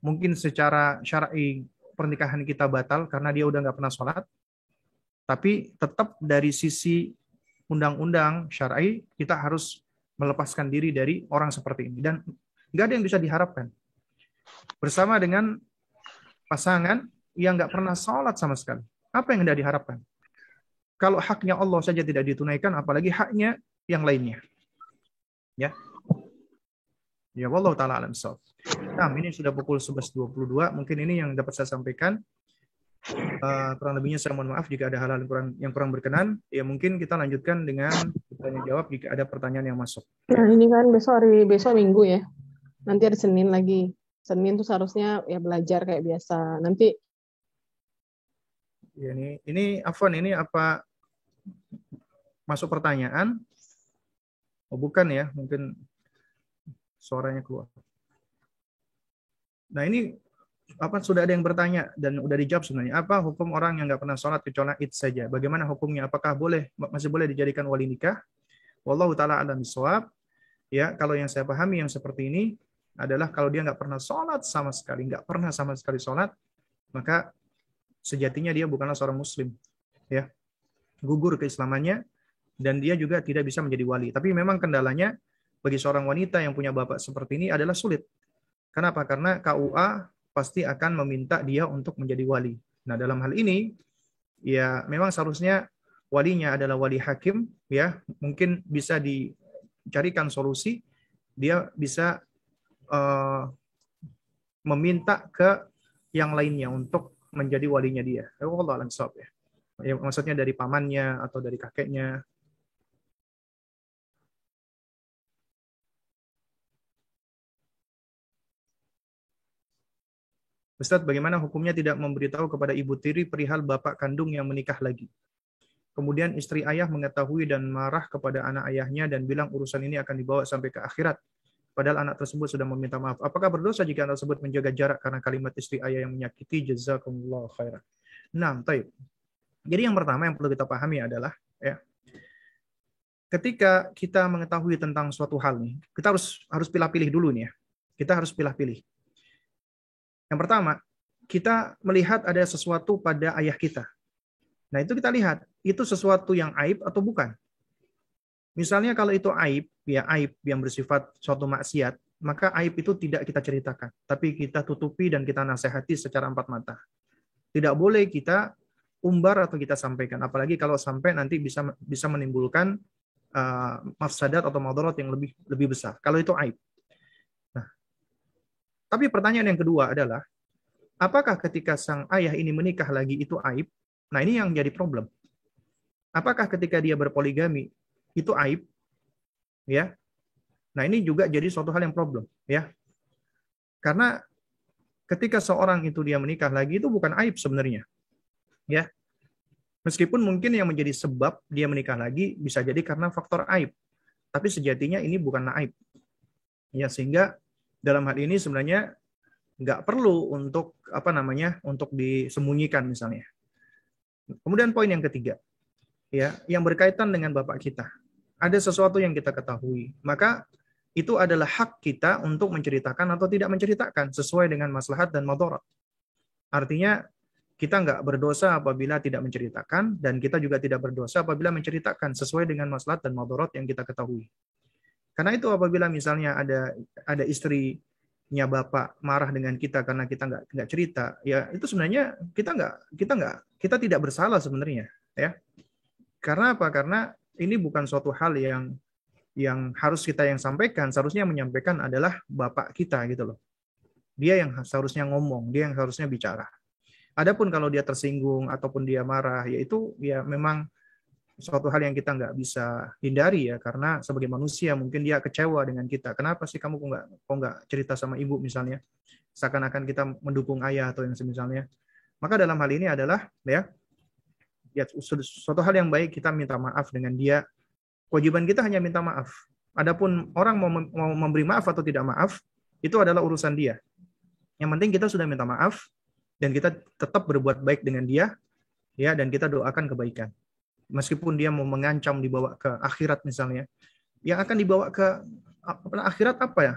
mungkin secara syar'i pernikahan kita batal karena dia udah nggak pernah sholat, tapi tetap dari sisi undang-undang syar'i kita harus melepaskan diri dari orang seperti ini, dan nggak ada yang bisa diharapkan bersama dengan pasangan yang nggak pernah sholat sama sekali. Apa yang hendak diharapkan? Kalau haknya Allah saja tidak ditunaikan, apalagi haknya yang lainnya. Ya. Ya, wallahu taala alam shawab. Nah, ini sudah pukul 11.22. Mungkin ini yang dapat saya sampaikan. Kurang lebihnya saya mohon maaf jika ada hal-hal yang kurang berkenan. Ya, mungkin kita lanjutkan dengan tanya jawab jika ada pertanyaan yang masuk. Nah, ini kan besok Minggu, ya. Nanti ada Senin lagi. Senin tuh seharusnya ya belajar kayak biasa. Nanti ya, ini Afwan, ini apa masuk pertanyaan? Oh, bukan, ya, mungkin suaranya keluar. Nah, ini sudah ada yang bertanya dan udah dijawab sebenarnya. Apa hukum orang yang nggak pernah sholat kecuali id saja? Bagaimana hukumnya? Apakah masih boleh dijadikan wali nikah? Wallahu taala a'lam bishawab. Ya, kalau yang saya pahami yang seperti ini adalah kalau dia nggak pernah sholat sama sekali, sholat, maka sejatinya dia bukanlah seorang muslim, ya, gugur keislamannya, dan dia juga tidak bisa menjadi wali. Tapi memang kendalanya bagi seorang wanita yang punya bapak seperti ini adalah sulit. Kenapa? Karena KUA pasti akan meminta dia untuk menjadi wali. Nah, dalam hal ini, ya memang seharusnya walinya adalah wali hakim, ya, mungkin bisa carikan solusi, dia bisa meminta ke yang lainnya untuk menjadi walinya dia. Allah alam shawab ya. Ya, maksudnya dari pamannya atau dari kakeknya. Ustadz, bagaimana hukumnya tidak memberitahu kepada ibu tiri perihal bapak kandung yang menikah lagi? Kemudian istri ayah mengetahui dan marah kepada anak ayahnya dan bilang urusan ini akan dibawa sampai ke akhirat. Padahal anak tersebut sudah meminta maaf. Apakah berdosa jika anak tersebut menjaga jarak karena kalimat istri ayah yang menyakiti? Jazakumullah khairan. Nah, taib. Jadi yang pertama yang perlu kita pahami adalah ya, ketika kita mengetahui tentang suatu hal nih, kita harus pilih-pilih dulu nih ya. Kita harus pilih-pilih. Yang pertama, kita melihat ada sesuatu pada ayah kita. Nah, itu kita lihat, itu sesuatu yang aib atau bukan. Misalnya kalau itu aib, ya aib yang bersifat suatu maksiat, maka aib itu tidak kita ceritakan, tapi kita tutupi dan kita nasihati secara empat mata. Tidak boleh kita umbar atau kita sampaikan, apalagi kalau sampai nanti bisa menimbulkan mafsadat atau madarat yang lebih besar. Kalau itu aib. Nah, tapi pertanyaan yang kedua adalah, apakah ketika sang ayah ini menikah lagi itu aib? Nah, ini yang jadi problem. Apakah ketika dia berpoligami itu aib? Ya. Nah, ini juga jadi suatu hal yang problem, ya. Karena ketika seorang itu dia menikah lagi itu bukan aib sebenarnya. Ya. Meskipun mungkin yang menjadi sebab dia menikah lagi bisa jadi karena faktor aib. Tapi sejatinya ini bukanlah aib. Ya, sehingga dalam hal ini sebenarnya nggak perlu untuk untuk disembunyikan misalnya. Kemudian poin yang ketiga, ya, yang berkaitan dengan bapak kita. Ada sesuatu yang kita ketahui, maka itu adalah hak kita untuk menceritakan atau tidak menceritakan sesuai dengan maslahat dan madarat. Artinya kita nggak berdosa apabila tidak menceritakan, dan kita juga tidak berdosa apabila menceritakan sesuai dengan maslahat dan madarat yang kita ketahui. Karena itu apabila misalnya ada istrinya bapak marah dengan kita karena kita nggak cerita, ya itu sebenarnya kita tidak bersalah sebenarnya, ya. Karena apa? Karena ini bukan suatu hal yang harus kita yang sampaikan. Seharusnya yang menyampaikan adalah bapak kita gitu loh. Dia yang seharusnya ngomong, dia yang seharusnya bicara. Adapun kalau dia tersinggung ataupun dia marah, ya itu ya memang suatu hal yang kita nggak bisa hindari ya, karena sebagai manusia mungkin dia kecewa dengan kita. Kenapa sih kamu kok nggak cerita sama ibu misalnya? Seakan-akan kita mendukung ayah atau yang semisalnya. Maka dalam hal ini adalah ya suatu hal yang baik kita minta maaf dengan dia. Kewajiban kita hanya minta maaf. Adapun orang mau memberi maaf atau tidak maaf, itu adalah urusan dia. Yang penting kita sudah minta maaf dan kita tetap berbuat baik dengan dia, ya, dan kita doakan kebaikan. Meskipun dia mau mengancam dibawa ke akhirat misalnya, yang akan dibawa ke akhirat apa ya?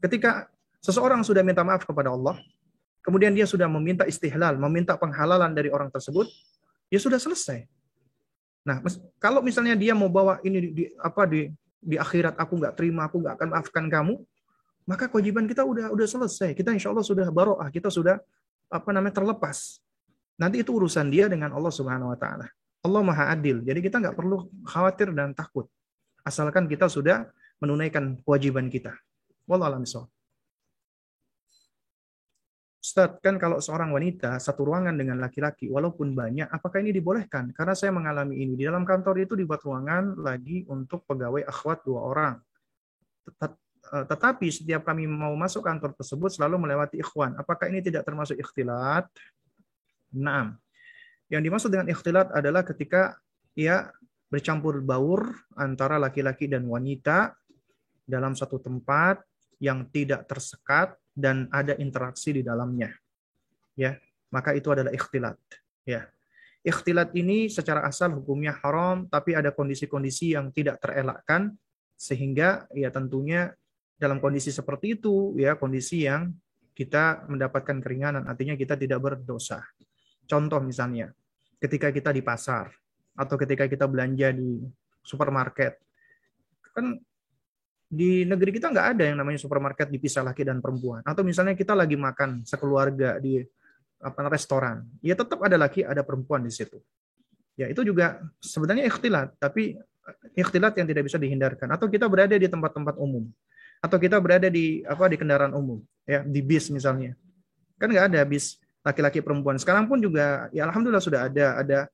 Ketika seseorang sudah minta maaf kepada Allah, kemudian dia sudah meminta istihlal, meminta penghalalan dari orang tersebut, ya sudah selesai. Nah, kalau misalnya dia mau bawa ini di akhirat, aku nggak terima, aku nggak akan maafkan kamu, maka kewajiban kita udah selesai. Kita insya Allah sudah baro'ah, kita sudah terlepas. Nanti itu urusan dia dengan Allah Subhanahu Wa Taala. Allah Maha Adil, jadi kita nggak perlu khawatir dan takut, asalkan kita sudah menunaikan kewajiban kita. Wallahu a'lam bishawab. Ustaz, kan kalau seorang wanita satu ruangan dengan laki-laki, walaupun banyak, apakah ini dibolehkan? Karena saya mengalami ini. Di dalam kantor itu dibuat ruangan lagi untuk pegawai akhwat 2 orang. Tetapi setiap kami mau masuk kantor tersebut selalu melewati ikhwan. Apakah ini tidak termasuk ikhtilat? Naam. Yang dimaksud dengan ikhtilat adalah ketika ia bercampur baur antara laki-laki dan wanita dalam satu tempat yang tidak tersekat dan ada interaksi di dalamnya, ya, maka itu adalah ikhtilat, ya. Ikhtilat ini secara asal hukumnya haram, tapi ada kondisi-kondisi yang tidak terelakkan, sehingga ya tentunya dalam kondisi seperti itu, ya, kondisi yang kita mendapatkan keringanan, artinya kita tidak berdosa. Contoh misalnya, ketika kita di pasar atau ketika kita belanja di supermarket, kan di negeri kita nggak ada yang namanya supermarket dipisah laki dan perempuan. Atau misalnya kita lagi makan sekeluarga di restoran, ya tetap ada laki ada perempuan di situ. Ya itu juga sebenarnya ikhtilat, tapi ikhtilat yang tidak bisa dihindarkan, atau kita berada di tempat-tempat umum, atau kita berada di di kendaraan umum, ya, di bis misalnya. Kan nggak ada bis laki-laki perempuan. Sekarang pun juga ya alhamdulillah sudah ada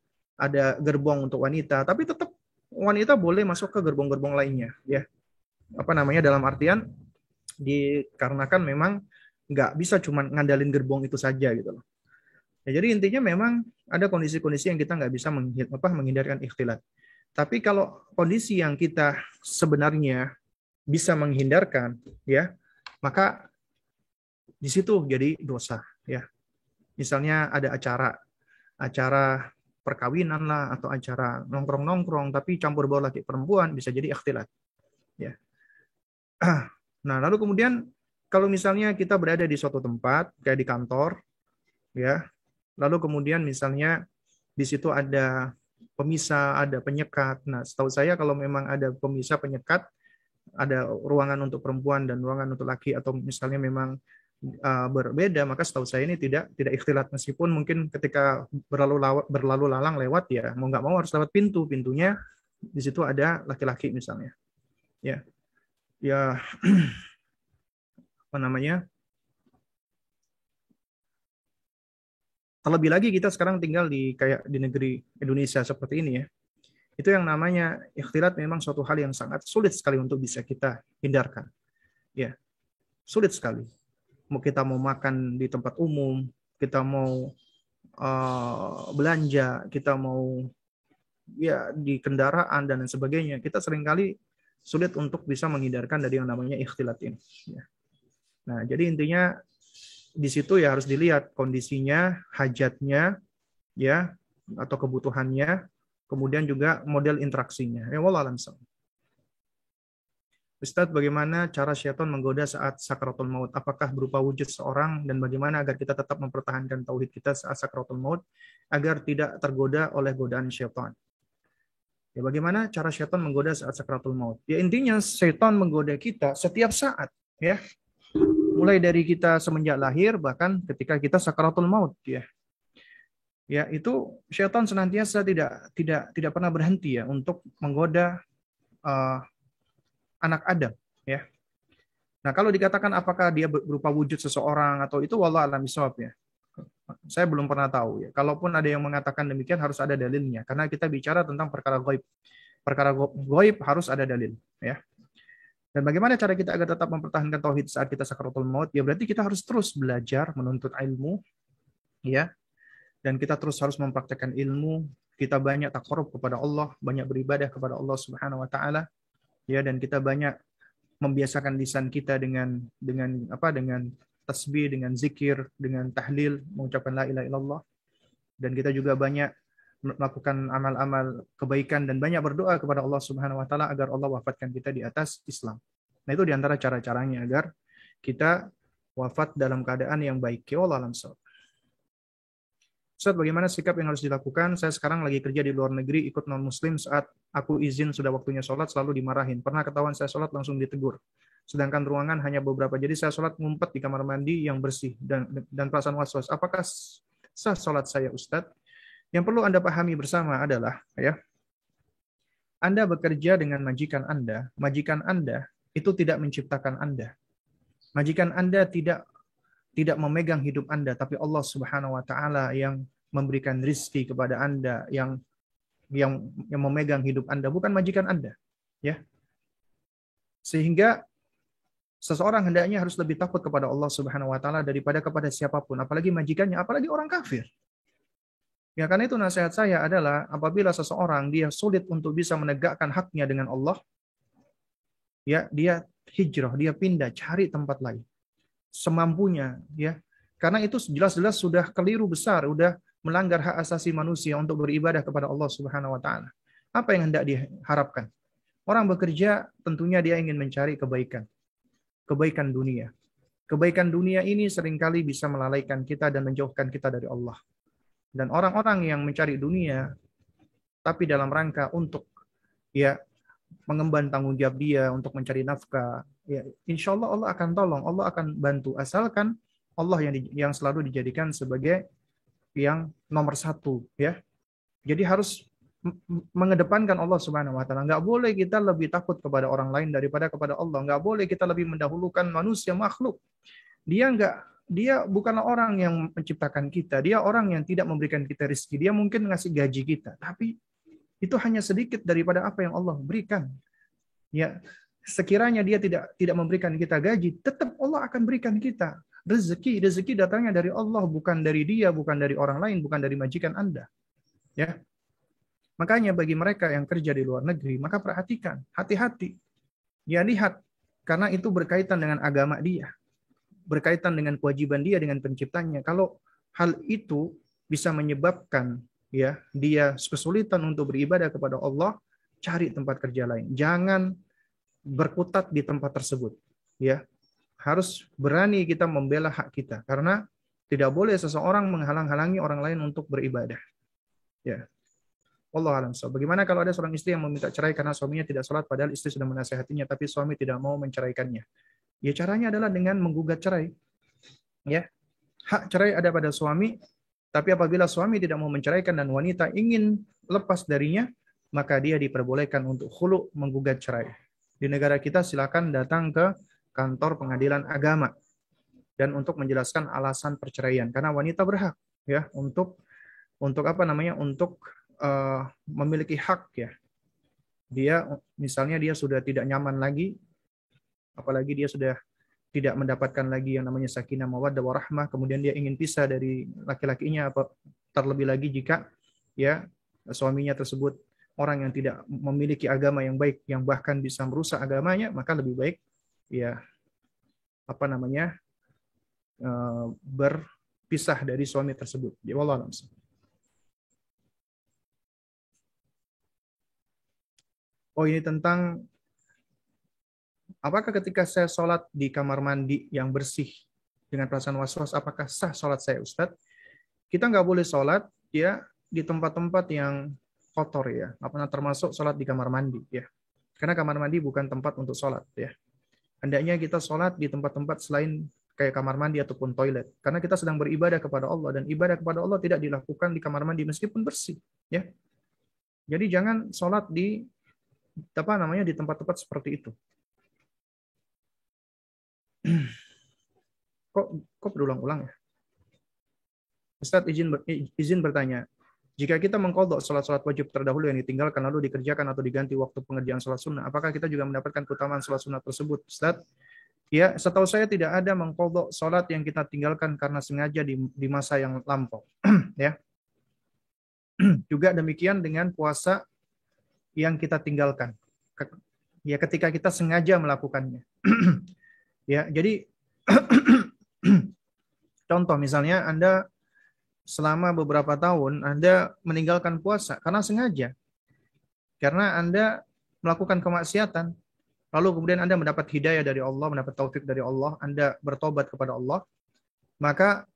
gerbong untuk wanita, tapi tetap wanita boleh masuk ke gerbong-gerbong lainnya, ya. Dalam artian dikarenakan memang nggak bisa cuma ngandalin gerbong itu saja gitu loh. Ya, jadi intinya memang ada kondisi-kondisi yang kita nggak bisa menghindarkan ikhtilat. Tapi kalau kondisi yang kita sebenarnya bisa menghindarkan, ya, maka di situ jadi dosa, ya. Misalnya ada acara perkawinan lah, atau acara nongkrong-nongkrong tapi campur baur laki perempuan, bisa jadi ikhtilat, ya. Nah, lalu kemudian kalau misalnya kita berada di suatu tempat kayak di kantor, ya, lalu kemudian misalnya di situ ada pemisah, ada penyekat. Nah, setahu saya kalau memang ada pemisah penyekat, ada ruangan untuk perempuan dan ruangan untuk laki, atau misalnya memang berbeda, maka setahu saya ini tidak ikhtilat, meskipun mungkin ketika berlalu lalang lewat, ya mau nggak mau harus lewat pintunya di situ ada laki-laki misalnya, ya terlebih lagi kita sekarang tinggal di negeri Indonesia seperti ini, ya. Itu yang namanya ikhtilat memang suatu hal yang sangat sulit sekali untuk bisa kita hindarkan, ya, sulit sekali. Kita mau makan di tempat umum, kita mau belanja, kita mau di kendaraan dan sebagainya, kita seringkali sulit untuk bisa menghindarkan dari yang namanya ikhtilat ini, ya. Nah, jadi intinya di situ ya harus dilihat kondisinya, hajatnya, ya, atau kebutuhannya, kemudian juga model interaksinya. Ya, wallahu a'lam. Ustadz, bagaimana cara syaitan menggoda saat sakaratul maut? Apakah berupa wujud seorang, dan bagaimana agar kita tetap mempertahankan tauhid kita saat sakaratul maut agar tidak tergoda oleh godaan syaitan? Ya, bagaimana cara syaitan menggoda saat sakaratul maut? Ya, intinya syaitan menggoda kita setiap saat, ya. Mulai dari kita semenjak lahir, bahkan ketika kita sakaratul maut, ya. Ya, itu syaitan senantiasa tidak pernah berhenti, ya, untuk menggoda anak Adam, ya. Nah, kalau dikatakan apakah dia berupa wujud seseorang atau itu, wallahu a'lam bishawab, ya. Saya belum pernah tahu, ya. Kalaupun ada yang mengatakan demikian harus ada dalilnya, karena kita bicara tentang perkara gaib. Perkara gaib harus ada dalil, ya. Dan bagaimana cara kita agar tetap mempertahankan tauhid saat kita sakaratul maut? Ya berarti kita harus terus belajar, menuntut ilmu, ya. Dan kita terus harus mempraktekkan ilmu, kita banyak taqarrub kepada Allah, banyak beribadah kepada Allah Subhanahu wa taala. Ya, dan kita banyak membiasakan lisan kita dengan tasbih, dengan zikir, dengan tahlil, mengucapkan la ilaha illallah. Dan kita juga banyak melakukan amal-amal kebaikan dan banyak berdoa kepada Allah Subhanahu wa taala agar Allah wafatkan kita di atas Islam. Nah, itu diantara cara-caranya agar kita wafat dalam keadaan yang baik. Ya Allah alam. Ustaz, bagaimana sikap yang harus dilakukan? Saya sekarang lagi kerja di luar negeri, ikut non-muslim, saat aku izin sudah waktunya sholat selalu dimarahin. Pernah ketahuan saya sholat langsung ditegur. Sedangkan ruangan hanya beberapa. Jadi saya sholat ngumpet di kamar mandi yang bersih dan perasaan was-was. Apakah sah sholat saya, Ustadz? Yang perlu Anda pahami bersama adalah, ya, Anda bekerja dengan majikan Anda itu tidak menciptakan Anda. Majikan Anda tidak memegang hidup Anda, tapi Allah Subhanahu wa taala yang memberikan rizki kepada Anda, yang memegang hidup Anda, bukan majikan Anda, ya. Sehingga seseorang hendaknya harus lebih takut kepada Allah Subhanahu wa taala daripada kepada siapapun, apalagi majikannya, apalagi orang kafir. Ya, karena itu nasihat saya adalah apabila seseorang dia sulit untuk bisa menegakkan haknya dengan Allah, ya, dia hijrah, dia pindah, cari tempat lain semampunya, ya. Karena itu jelas-jelas sudah keliru besar, sudah melanggar hak asasi manusia untuk beribadah kepada Allah Subhanahu wa taala. Apa yang hendak diharapkan? Orang bekerja tentunya dia ingin mencari kebaikan dunia. Kebaikan dunia ini seringkali bisa melalaikan kita dan menjauhkan kita dari Allah. Dan orang-orang yang mencari dunia tapi dalam rangka untuk, ya, mengemban tanggung jawab dia untuk mencari nafkah, ya, insya Allah Allah akan tolong, Allah akan bantu, asalkan Allah yang selalu dijadikan sebagai yang nomor satu, ya. Jadi harus mengedepankan Allah Subhanahu wa taala. Nggak boleh kita lebih takut kepada orang lain daripada kepada Allah. Nggak boleh kita lebih mendahulukan manusia makhluk. Dia bukanlah orang yang menciptakan kita. Dia orang yang tidak memberikan kita rezeki. Dia mungkin ngasih gaji kita, tapi itu hanya sedikit daripada apa yang Allah berikan. Ya, sekiranya dia tidak memberikan kita gaji, tetap Allah akan berikan kita rezeki. Rezeki datangnya dari Allah, bukan dari dia, bukan dari orang lain, bukan dari majikan Anda. Ya. Makanya bagi mereka yang kerja di luar negeri, maka perhatikan, hati-hati. Ya, lihat, karena itu berkaitan dengan agama dia, berkaitan dengan kewajiban dia dengan penciptanya. Kalau hal itu bisa menyebabkan ya dia kesulitan untuk beribadah kepada Allah, cari tempat kerja lain. Jangan berkutat di tempat tersebut. Ya, harus berani kita membela hak kita, karena tidak boleh seseorang menghalang-halangi orang lain untuk beribadah. Ya. Allah alam. So, bagaimana kalau ada seorang istri yang meminta cerai karena suaminya tidak sholat, padahal istri sudah menasihatinya, tapi suami tidak mau menceraikannya? Ya, caranya adalah dengan menggugat cerai. Ya, hak cerai ada pada suami, tapi apabila suami tidak mau menceraikan dan wanita ingin lepas darinya, maka dia diperbolehkan untuk khulu, menggugat cerai. Di negara kita silakan datang ke kantor pengadilan agama dan untuk menjelaskan alasan perceraian, karena wanita berhak ya untuk memiliki hak ya. Dia misalnya dia sudah tidak nyaman lagi, apalagi dia sudah tidak mendapatkan lagi yang namanya sakinah mawaddah warahmah, kemudian dia ingin pisah dari laki-lakinya, terlebih lagi jika ya suaminya tersebut orang yang tidak memiliki agama yang baik, yang bahkan bisa merusak agamanya, maka lebih baik ya berpisah dari suami tersebut. Ya wallahu a'lam. Oh, ini tentang apakah ketika saya sholat di kamar mandi yang bersih dengan perasaan was-was, apakah sah sholat saya, Ustadz? Kita nggak boleh sholat ya di tempat-tempat yang kotor ya, termasuk sholat di kamar mandi ya. Karena kamar mandi bukan tempat untuk sholat ya. Hendaknya kita sholat di tempat-tempat selain kayak kamar mandi ataupun toilet. Karena kita sedang beribadah kepada Allah, dan ibadah kepada Allah tidak dilakukan di kamar mandi meskipun bersih ya. Jadi jangan sholat di tempat-tempat seperti itu. Kok berulang-ulang ya? Ustaz izin bertanya. Jika kita mengqadha salat-salat wajib terdahulu yang ditinggalkan lalu dikerjakan atau diganti waktu pengerjaan salat sunnah, apakah kita juga mendapatkan keutamaan salat sunnah tersebut, Ustaz? Ya, setahu saya tidak ada mengqadha salat yang kita tinggalkan karena sengaja di masa yang lampau. Ya. Juga demikian dengan puasa yang kita tinggalkan. Ya, ketika kita sengaja melakukannya. Ya, jadi contoh misalnya Anda selama beberapa tahun Anda meninggalkan puasa karena sengaja. Karena Anda melakukan kemaksiatan. Lalu kemudian Anda mendapat hidayah dari Allah, mendapat taufik dari Allah, Anda bertobat kepada Allah, maka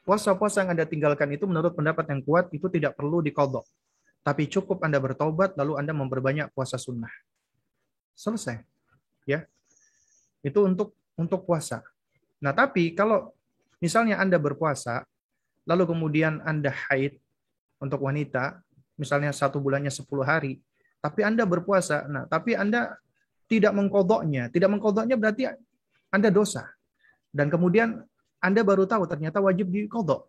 puasa-puasa yang Anda tinggalkan itu menurut pendapat yang kuat itu tidak perlu diqadha. Tapi cukup Anda bertobat lalu Anda memperbanyak puasa sunnah. Selesai. Ya. Itu untuk puasa. Nah, tapi kalau misalnya Anda berpuasa lalu kemudian Anda haid untuk wanita, misalnya 1 bulannya 10 hari, tapi Anda berpuasa, nah tapi Anda tidak mengqadhanya. Tidak mengqadhanya berarti Anda dosa. Dan kemudian Anda baru tahu ternyata wajib diqadha.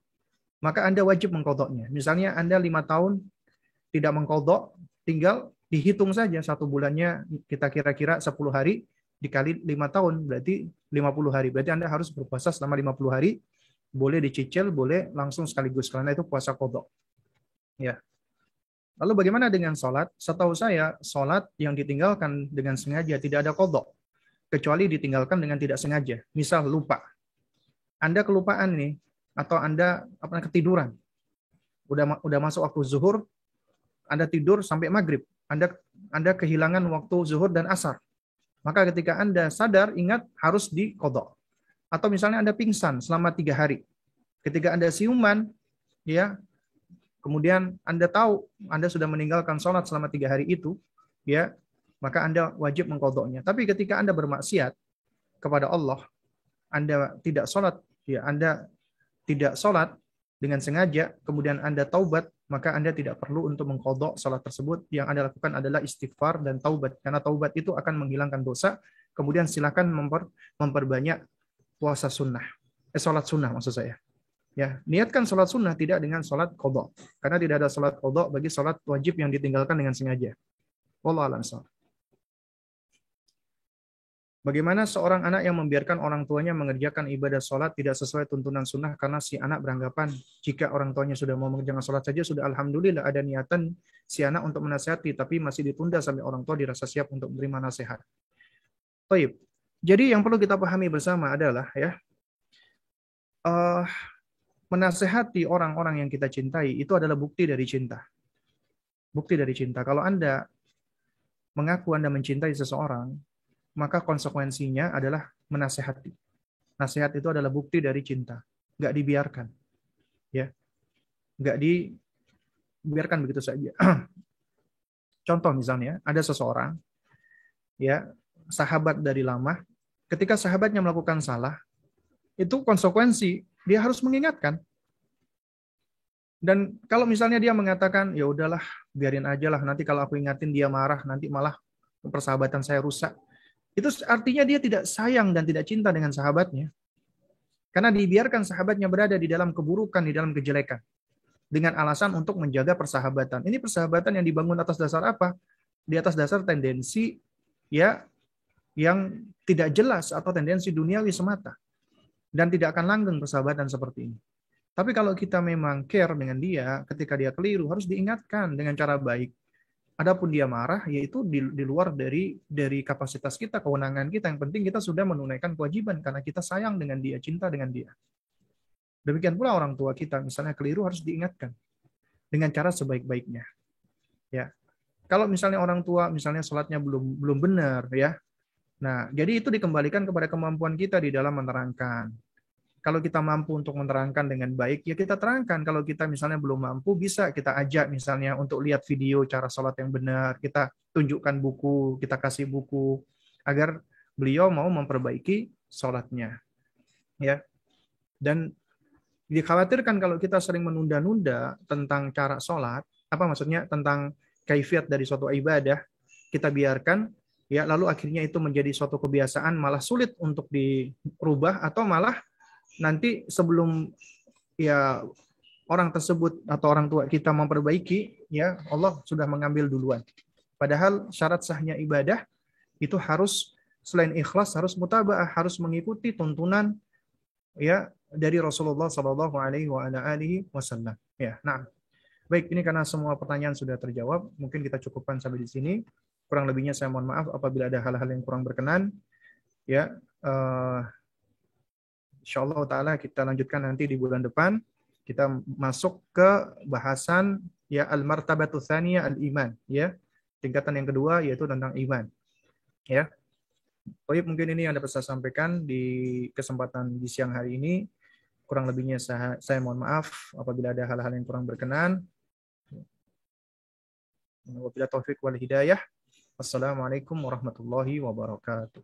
Maka Anda wajib mengqadhanya. Misalnya Anda 5 tahun tidak mengqadha, tinggal dihitung saja 1 bulannya kita kira-kira 10 hari dikali 5 tahun berarti 50 hari. Berarti Anda harus berpuasa selama 50 hari. Boleh dicicil, boleh langsung sekaligus karena itu puasa qadha. Ya. Lalu bagaimana dengan sholat? Setahu saya, sholat yang ditinggalkan dengan sengaja tidak ada qadha, kecuali ditinggalkan dengan tidak sengaja. Misal lupa. Anda kelupaan nih, atau Anda ketiduran. Udah masuk waktu zuhur, Anda tidur sampai maghrib. Anda kehilangan waktu zuhur dan asar. Maka ketika Anda sadar, ingat harus diqadha. Atau misalnya Anda pingsan selama 3 hari. Ketika Anda siuman, ya, kemudian Anda tahu Anda sudah meninggalkan sholat selama 3 hari itu, ya, maka Anda wajib mengqadhanya. Tapi ketika Anda bermaksiat kepada Allah, Anda tidak sholat, ya, Anda tidak sholat dengan sengaja, kemudian Anda taubat, maka Anda tidak perlu untuk mengqadha salat tersebut. Yang Anda lakukan adalah istighfar dan taubat, karena taubat itu akan menghilangkan dosa. Kemudian silakan memperbanyak puasa sunnah. Salat sunnah maksud saya. Ya, niatkan salat sunnah tidak dengan salat qadha. Karena tidak ada salat qadha bagi salat wajib yang ditinggalkan dengan sengaja. Wallahu a'lam. Bagaimana seorang anak yang membiarkan orang tuanya mengerjakan ibadah sholat tidak sesuai tuntunan sunnah karena si anak beranggapan jika orang tuanya sudah mau mengerjakan sholat saja sudah alhamdulillah, ada niatan si anak untuk menasihati tapi masih ditunda sampai orang tua dirasa siap untuk menerima nasihat. Baik. Jadi yang perlu kita pahami bersama adalah menasehati orang-orang yang kita cintai itu adalah bukti dari cinta. Bukti dari cinta. Kalau Anda mengaku Anda mencintai seseorang, maka konsekuensinya adalah menasehati. Nasihat itu adalah bukti dari cinta. Nggak dibiarkan. Ya. Nggak dibiarkan begitu saja. Contoh misalnya, ada seseorang, ya, sahabat dari lama, ketika sahabatnya melakukan salah, itu konsekuensi, dia harus mengingatkan. Dan kalau misalnya dia mengatakan, ya udahlah, biarin aja lah, nanti kalau aku ingatin dia marah, nanti malah persahabatan saya rusak. Itu artinya dia tidak sayang dan tidak cinta dengan sahabatnya. Karena dibiarkan sahabatnya berada di dalam keburukan, di dalam kejelekan. Dengan alasan untuk menjaga persahabatan. Ini persahabatan yang dibangun atas dasar apa? Di atas dasar tendensi ya yang tidak jelas atau tendensi duniawi semata. Dan tidak akan langgeng persahabatan seperti ini. Tapi kalau kita memang care dengan dia, ketika dia keliru, harus diingatkan dengan cara baik. Adapun dia marah, yaitu di luar dari kapasitas kita, kewenangan kita. Yang penting kita sudah menunaikan kewajiban karena kita sayang dengan dia, cinta dengan dia. Demikian pula orang tua kita, misalnya keliru harus diingatkan dengan cara sebaik-baiknya. Ya, kalau misalnya orang tua misalnya sholatnya belum benar, ya. Nah, jadi itu dikembalikan kepada kemampuan kita di dalam menerangkan. Kalau kita mampu untuk menerangkan dengan baik, ya kita terangkan. Kalau kita misalnya belum mampu, bisa kita ajak misalnya untuk lihat video cara sholat yang benar. Kita tunjukkan buku, kita kasih buku, agar beliau mau memperbaiki sholatnya. Ya. Dan dikhawatirkan kalau kita sering menunda-nunda tentang cara sholat, apa maksudnya tentang kaifiat dari suatu ibadah, kita biarkan, ya lalu akhirnya itu menjadi suatu kebiasaan, malah sulit untuk dirubah, atau malah nanti sebelum ya orang tersebut atau orang tua kita memperbaiki, ya Allah sudah mengambil duluan. Padahal syarat sahnya ibadah itu harus selain ikhlas harus mutaba'ah, harus mengikuti tuntunan ya dari Rasulullah Shallallahu Alaihi Wasallam. Ya, nah, baik, ini karena semua pertanyaan sudah terjawab, mungkin kita cukupkan sampai di sini. Kurang lebihnya saya mohon maaf apabila ada hal-hal yang kurang berkenan. Ya. InsyaAllah ta'ala kita lanjutkan nanti di bulan depan. Kita masuk ke bahasan ya al-martabatu tsaniyah al-iman, ya. Tingkatan yang kedua yaitu tentang iman. Ya. Baik, mungkin ini yang dapat saya sampaikan di kesempatan di siang hari ini. Kurang lebihnya saya mohon maaf apabila ada hal-hal yang kurang berkenan. Wabillahi taufiq wal hidayah. Wassalamualaikum warahmatullahi wabarakatuh.